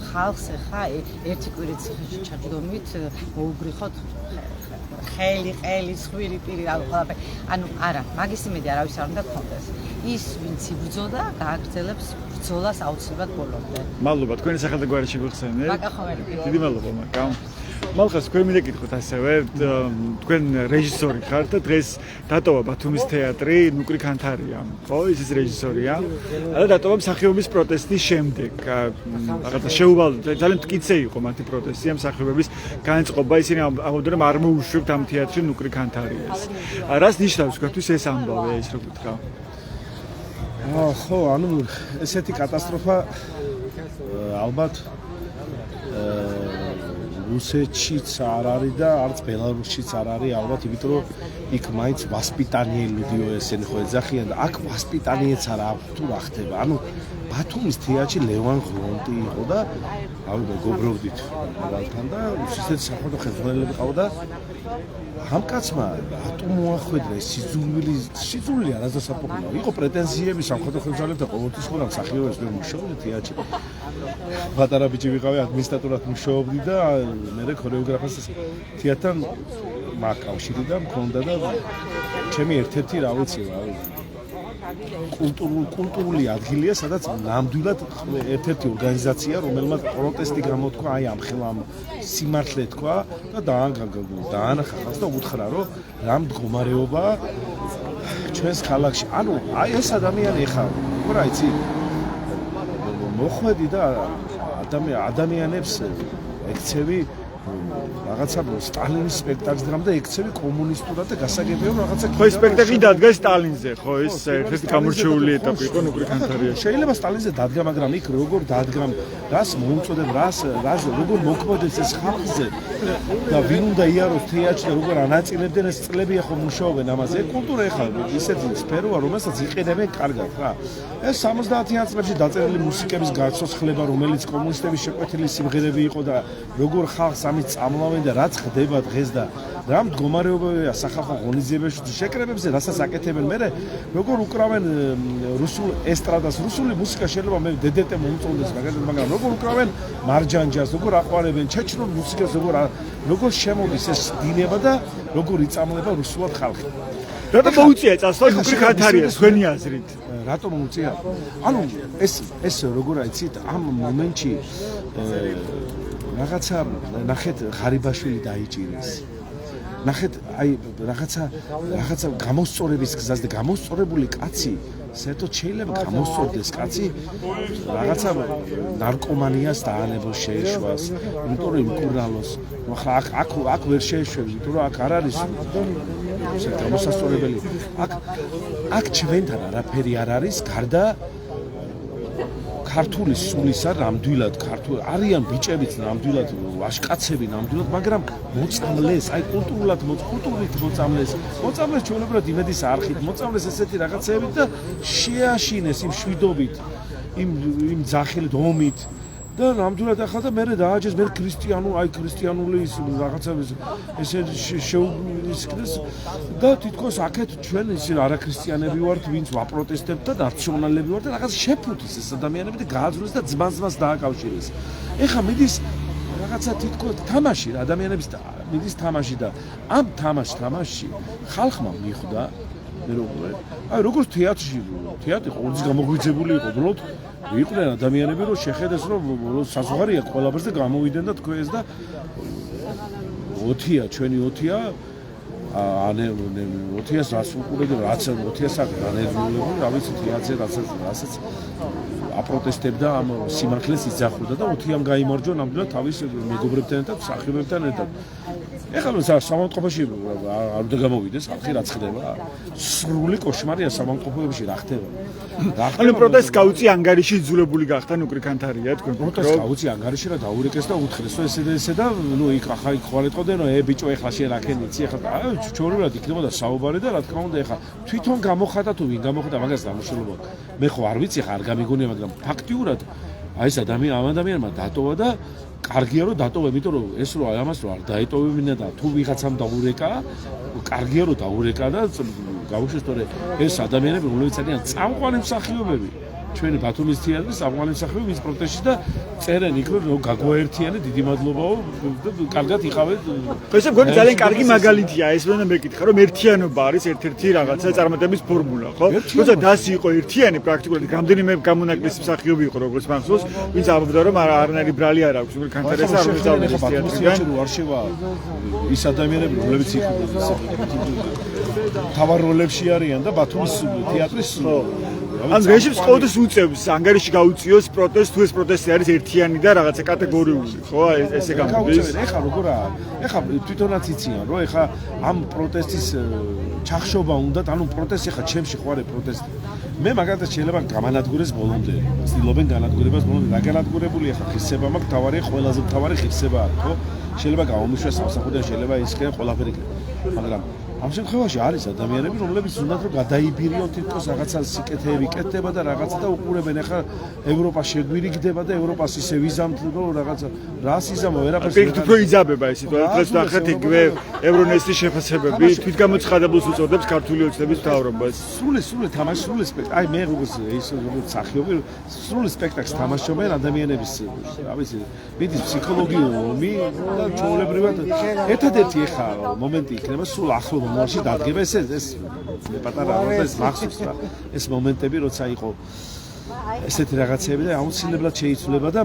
ხალხს ახლა ერთი კვირით ციხეში ჩაჯდომით მოუგრიხოთ ხელი, ხვირი, პირი რა ყველაფერი. ანუ არა, მაგის იმედი არავის არ უნდა გქონდეს. ის ვინც იბრძოდა, გააგრძელებს ბრძოლას აუცილებლად ბოლომდე. მადლობა, თქვენი სახელ და გვარი შეგვიხსენეთ. მაკახოველი. დიდი მადლობა, მაგამ. მალხას თქვენ მინდა გითხოთ ასევე, თქვენ რეჟისორი ხართ და დღეს დატოვა ბათუმის თეატრი ნუკრი ქანთარია, ხო? ის რეჟისორია. და დატოვა მსახიობის პროტესტის შემდეგ. რაღაცა შეუვალდა, ძალიან მტკიცე იყო მათი პროტესტი ამ მსახიობების განწყობა, ისინი ამბობდნენ რომ არ მოუშვებთ ამ თეატრში ნუკრი ქანთარიას. რას ნიშნავს თქვენთვის ეს ამბავი, ეს რო გითხრა? ხო, ანუ ესეთი კატასტროფა ალბათ რუსეთშიც არ არის და არც ბელარუსშიც არ არის ალბათ, იმიტომ რომ იქ მაინც ვასპიტანიელი ლუდიო ესენი ხო ეძახიან და აქ ვასპიტანიეც არ აქვს თუ რა ხდება. ანუ ბათუმის თეატრში ლევან ღრონტი იყო და რავი მეგობრობდით მრავალთან და რუსეთის სამხედრო ხელმძღვანელები ყავდა და ამ კაცმა რატო მოახვედრა ეს სიძულვილი არასდასაყოფილო. იყო პრეტენზიები სამხედრო ხელმძღვანელებთან ყოველთვის ხო რა მსახიობებს მე მუშაობდი თეატრში. პატარა ბიჭი ვიყავი ადმინისტრატორად მუშაობდი და მე ქორეოგრაფას თეატრთან მაკავშირი და მქონდა და ჩემი ერთ-ერთი რა ვიცი კულტურული ადგილია, სადაც ნამდვილად ერთ-ერთი ორგანიზაცია, რომელმაც პროტესტი გამოთქვა აი ამ ხელამ სიმართლე თქვა და დაანახა ხალხს და უთხრა, რომ რა მდგომარეობაა ჩვენს ქალაქში. ანუ აი ეს ადამიანი ეხა რა იცი მოხვედი და ადამიანებს ექცევი რაღაცა სტალინის სპექტაკლს დრამდა ექცევი კომუნისტურად და გასაგებია რომ რაღაცა ხო ეს სპექტაკლი დადგა სტალინზე ხო ეს ერთ-ერთი გამორჩეული ეტაპი იყო ნუკრი კანთარიაში შეიძლება სტალინზე დადგა მაგრამ იქ როგორ დადგამ რას მოუწოდებ რას როგორ მოქმედებს ეს ხალხზე და ვინ უნდა იაროს თეატრში და როგორ ანაწილებდნენ ეს წლები ახლა მუშაობენ ამაზე კულტურა ეხლა ისეთი სფეროა რომელსაც იყენებენ კარგად რა ეს 70-იან წლებში დაწერილი მუსიკების გაცოცხლება რომელიც კომუნისტების შეკვეთილი სიმღერები იყო და როგორ ხალხს ამით წამლავენ და რაც ხდება დღეს და რა მდგომარეობაა სახალხო ღონისძიებებში შეკრებებზე რასაც აკეთებენ მე როგორ უკრავენ რუსულ ესტრადას რუსული მუსიკა შეიძლება მე დედეტე მომწონდეს მაგრამ როგორ უკრავენ მარჯანჯას როგორ აყვარებენ ჩეჩნურ მუსიკას როგორ შემოდის ეს დინება და როგორ იწამლება რუსულად ხალხი რატომ მოუწია წასვლა ნუკრი კანთარია თქვენი აზრით რატომ მოუწია ანუ ეს როგორ აიცით ამ მომენტში რაღაცა ნახეთ ღარიბაშვილი დაიჭირეს ნახეთ აი რაღაცა გამოსწორების გზას და გამოსწორებული კაცი საერთოდ შეიძლება გამოსწორდეს კაცი რაღაცა ნარკომანიას დაანებოს შეეშვას იმიტომ რომ იმკურნალოს ახლა აქ ვერ შეეშვებს იმიტომ რომ აქ არ არის გამოსასწორებელი აქ ჩვენთან არაფერი არ არის გარდა ქართული სულისა ნამდვილად ქართული არიან ბიჭებიც ნამდვილად ვაშკაცები ნამდვილად მაგრამ მოწამლეს აი კულტურულად მოწამლეს ჩვეულებრივად იმედის არხით მოწამლეს ესეთი რაღაცეებით და შეაშინეს იმ შვიდობით იმ ძახილით ომით და ნამდვილად ახლა და მე დააჯეს მე ქრისტიანული რაღაცების ესე შეუგლის და თითქოს აქეთ ჩვენ ისე არაქრისტიანები ვართ ვინც ვაპროტესტებთ და ნაციონალები ვართ და რაღაც შეფუთის ეს ადამიანები და გააძვრეს და ძმას დააკავშირეს ეხლა მიდის რაღაცა თითქოს თამაში რა ადამიანების მიდის თამაში და ამ თამაში ხალხმა მიხვდა აი როგორც თეატრი ყოველთვის გამოგვიძებული იყო უბრალოდ იყვნენ ადამიანები რომ შეხედეს რომ საზღვარია ყველაფერს და გამოვიდნენ და თქვენს და ჩვენი 20-ია ოთიას რას უყურებდნენ რაც 20-ას განეძულებული რა ვიცი თეატრზე რასაც აპროტესტებდა ამ სიმართლეს იძახოდა და 20-ამ გაიმარჯვა ნამდვილად თავის მეგობრებთან და მსახიობებთან ერთად ეხლა სამომწყობოში არ უნდა გამოვიდეს ხალხი რაც ხდება სრული კოშმარია სამომწყობებში რა ხდება ანუ პროტესტს გაუწია ანგარიში იძულებული გახდა ნუკრი კანთარია თქვენ პროტესტს გაუწია ანგარიში რა დაურეკეს და უთხრეს რომ ესე და ნუ იქ ახლა იქ ხვალეთყოდნენ რომ ბიჭო ეხლა შენ რა ქენიცი ეხლა ჩორულად იქნებოდა საუბარი და რა თქმა უნდა ეხლა თვითონ გამოხატა თუ ვინ გამოხატა მაგას დამუშავება მე ხო არ ვიცი ხა არ გამიგონია მაგრამ ფაქტიურად აი ეს ადამიანმა დატოვა და კარგია რომ დატოვა, იმიტომ რომ ეს რო ამას რო არ დაეტოვებინა და თუ ვიღაცამ დაურეკა, კარგია რომ დაურეკა და გავუშვეს თორე ეს ადამიანები რომლებიც არიან წამყვანი მსახიობები ჩვენი ბათუმის თეატრის წამყვანი მსახიობები ის პროტესტში და წერენ იქ რომ გაგვაერთიანე დიდი მადლობაო კარგად იყავეთ ესე მგონი ძალიან კარგი მაგალითია ეს რომ მეკითხა რომ ერთიანობა არის ერთ-ერთი რაღაცა წარმატების ფორმულა ხო თუმცა დასი იყო ერთიანი პრაქტიკულად რამდენიმე გამონაკლისი მსახიობი იყო როგორც მახსოვს ვინც ამბობდა რომ არანაირი ბრალი არ აქვს უბრალოდ კანთარეს არ მოწავდეს თეატრიდან არ შევა ის ადამიანები რომლებიც იქ თავარ როლებში არიან და ბათუმის თეატრის ან რეჟიმს ყოველთვის უწევს ანგარიში გაუწიოს პროტესტს თუ ეს პროტესტი არის ერთიანი და რაღაცა კატეგორიული ხო ესე გამოდის ეხლა როგორაა ეხლა თვითონაც იციან რომ ეხლა ამ პროტესტის ჩახშობა უნდა ანუ პროტესტი ეხლა ჩემში ხوارე პროტესტი მე მაგალითად შეიძლება გამანადგურეს ბოლომდე. ცდილობენ განადგურებას ბოლომდე. დაგანადგურებული ახლა ღირსება მაქვს, თავარია ყველაზე მთავარი ღირსება არის, ხო? შეიძლება გაუმიშვას სამსახურიდან, შეიძლება ისქენ ყველაფერი. მაგრამ ამ შემთხვევაში არის ადამიანები, რომლებიც უნდათ რომ გადაიბირიონ თითქოს რაღაცა სიკეთეები კეთდება და რაღაცა და უყურებენ ახლა ევროპა შეგვირიგდება და ევროპას ისე ვიზამთ რომ რაღაცა რას იზამო ვერაფერს პირით უფრო იძაბება ეს სიტუაცია. დღეს ნახეთ იგივე ევრონესტის შეფასებები თვითგამოცხადებულს უწოდებს ქართული ოცნების მთავრობას. სრული თამაში, სრული სპექტაკლი. აი მე როგორც ის როგორც სახიობი, სრული სპექტაკლს თამაშობენ ადამიანების, რა ვიცი, მიდის ფსიქოლოგიური ომი და ჩვეულებრივად ერთადერთი ახლა მომენტი იქნება სულ ახლო მომავალში დადგება ეს პატარა ეს მახსოვს რა. ეს მომენტები როცა იყო ესეთი რაღაცები და აუცილებლად შეიცვლება და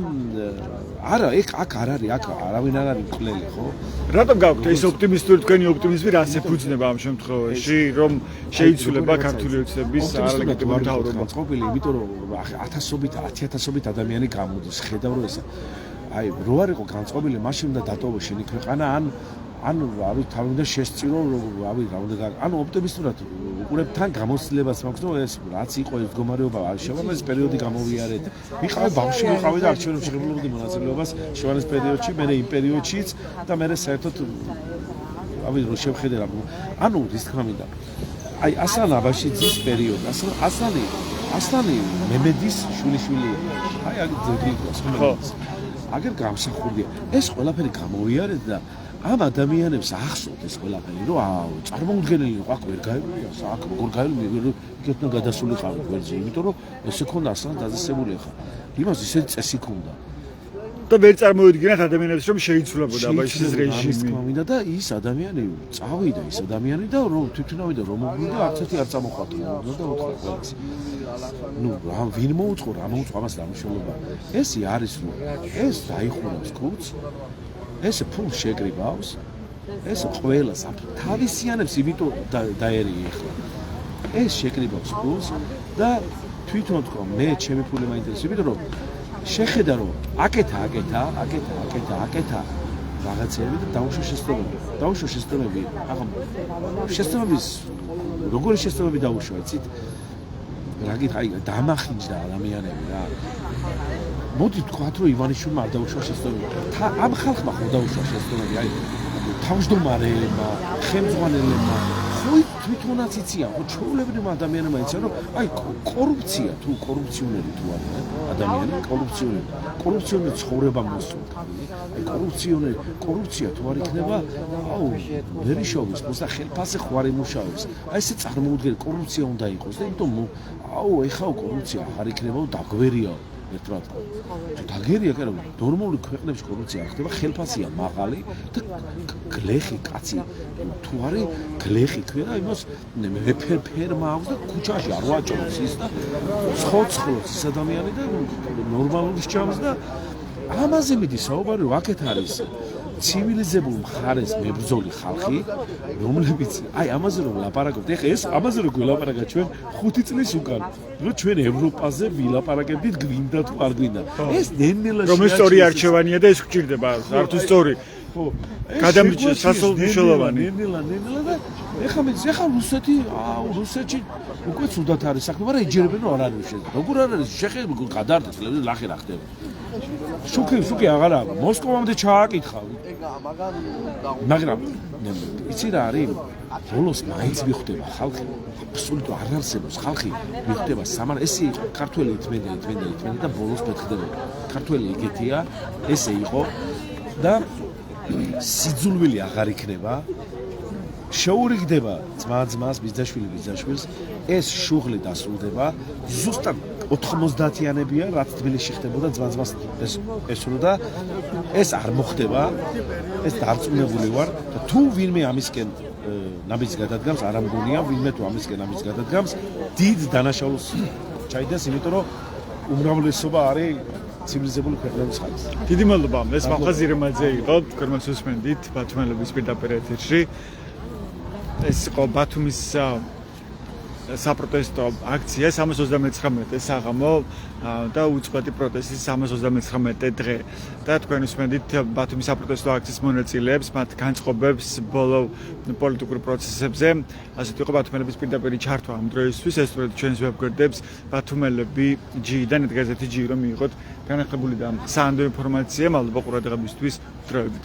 არა, აქ არ არის, აქ არავინ არ არის მკვლელი, ხო? რატომ გაქვთ ეს ოპტიმისტური თქვენი ოპტიმიზმი რას ეფუძნება ამ შემთხვევაში, რომ შეიცვლება ქართული ოცნების არალეგიტიმური მთავრობა? განწყობილი, იმიტომ რომ 1000-ობით ადამიანი გამოდის, ხედავ რომ ეს აი რო არ იყო განწყობილი, მაშინ უნდა დატოვო შენი ქვეყანა ან არის თავიდან შესწირო რავი რა უნდა ანუ ოპტიმისტურად უყურებ თან გამოცდილებას მაქვს რომ ეს რაც იყო ეს მდგომარეობა არ შევა ეს პერიოდი გამოვიარეთ ვიყავი ბავშვი ვიყავი და არჩევნებში ღებულობდი მონაწილეობას შევანის პერიოდში მე იმ პერიოდშიც და მე საერთოდ რავი რო შევხედე რა ანუ ის თქმა მინდა აი ასლან აბაშიძის პერიოდი ასლანი მემედის შვილიშვილი აი აგ ძეგლი გასმენს აგერ გამსახურდია ეს ყველაფერი გამოვიარეთ და ამ ადამიანებს ახსოვთ ეს ყველაფერი რომ აუ წარმოუდგენელი იყო აქ ვერ გაივლია აქ როგორ გაივლია იქეთნა გადასულიყავი გვერდზე იმიტომ რომ ესე ქონდა ასლან დაწესებული ხა იმას ისეთი წესი ქონდა და ვერ წარმოედგინათ ადამიანებს რომ შეიცვლებოდა აბაშიძის რეჟიმი მინდა და ის ადამიანი წავიდა ის ადამიანი და რომ თვითონავიდა რომ მოგვიდა არც ერთი არ წამოხვატა და უთხრა ყველას ნუ რა ვინ მოუწყო რა მოუწყო ამას დამშველობა ესე არის რომ ეს დაიხურავს ქუც ეს ფულს შეკრიბავს ეს ყველას თავისიანებს იმიტომ დაერია ახლა ეს შეკრიბავს ფულს და თვითონ თქო მე ჩემი ფული მაინტერესებს იმიტომ რომ შეხედა რომ აკეთა რაღაცები და დაუშვა შეცდომები ახლა შეცდომების როგორი შეცდომები დაუშვა იცით რა გითხარი დამახინჯდა ადამიანები რა მოდი თქვათ რომ ივანიშვილმა არ დაუშვა შეცდომები ამ ხალხმა ხო დაუშვა შეცდომები აი თავმჯდომარეებმა ხელმძღვანელებმა ხო თვითონაც იციან ხო ჩვეულებრივმა ადამიანებმა იციან რომ აი კორუფცია თუ კორუფციონერი თუ არის ადამიანი კორუფციონერი ცხოვრება მოსულთ აი კორუფცია თუ არ იქნება აუ ვერიშოვის მოსა ხელფასზე ხო არ იმუშავებს აი ესე წარმოუდგენელი კორუფცია უნდა იყოს და იმიტომ აუ ეხლა კორუფცია არ იქნება დაგვერია ერთად დაგერია კერო ნორმალური ქვეყნებში კორუფცია არ ხდება ხელფასია მაღალი და გლეხი კაცი თუ არის გლეხი ქვია იმას ფერმა აქვს და ქუჩაში არ ვაჭრობს ის და ცხოცხლობს ის ადამიანი და ნორმალური სჭამს და ამაზე მიდი საუბარი ვაკეთ არის ცივილიზებულ მხარეს მებრძოლი ხალხი რომლებიც აი ამაზე რომ ლაპარაკობთ ეხა ეს ამაზე რომ გველაპარაკა ჩვენ 5 წლის უკან რომ ჩვენ ევროპაზე ვილაპარაკებდით გვინდა თუ არ გვინდა ეს ნენელა რომ სწორი არჩევანია და ეს გჭირდება არ თუ სწორი ხო გადამრჩა სასწაულო მნიშვნელოვანი ნენელა და ეხა რუსეთში უკვე ცუდად არის საქმე მაგრამ ეჯერებენ რომ არ არის შეძ როგორ არ არის შეხედე გადაარდეთ ლახე რა ხდება შუქი აღარა მოსკოვამდე ჩააკითხავი მაგრამ იცი რა არის ბოლოს მაინც მიხვდება ხალხი აბსოლუტურად არ არსებობს ხალხი მიხვდება ესე იყო ქართველი ითმენდა და ბოლოს პეთხდება ქართველი ეგეთია ესე იყო და სიძულვილი აღარ იქნება შეურიგდება ძმას ბიძაშვილს ეს შუღლი დასრულდება ზუსტად 90-იანებია რაც თბილისში ხდებოდა ძმას ესროდა ეს არ მოხდება ეს დარწმუნებული ვარ და თუ ვინმე ამისკენ ნაბიჯს გადადგამს არ ამგონია ვინმე თუ ამისკენ ნაბიჯს გადადგამს დიდ დანაშაულს ჩაიდეს იმიტომ რომ უმრავლესობა არის ცივილიზებული ქვეყნების ხალხი დიდი მადლობა ეს მახაზი რემაძე იყო თქვენს უსმენდით ბათუმელობის პირდაპირ ეთერში ეს იყო ბათუმის საპროტესტო აქცია 329 საღამო და უწყვეტი პროტესტი 329 დღე. და თქვენ უსმენთ ბათუმის საპროტესტო აქციის მონაწილეებს, მათ განწყობებს ბოლო პოლიტიკურ პროცესებზე. ასეთ იყო ბათუმელების პირდაპირი ჩართვა ამ დროისთვის, ეს სწორედ ჩვენს ვებგვერდებს ბათუმელები G-დან ედგაზეთი G რომ მიიღოთ განახლებული და საანდო ინფორმაცია. მადლობა ყურადღებისთვის. დროებით.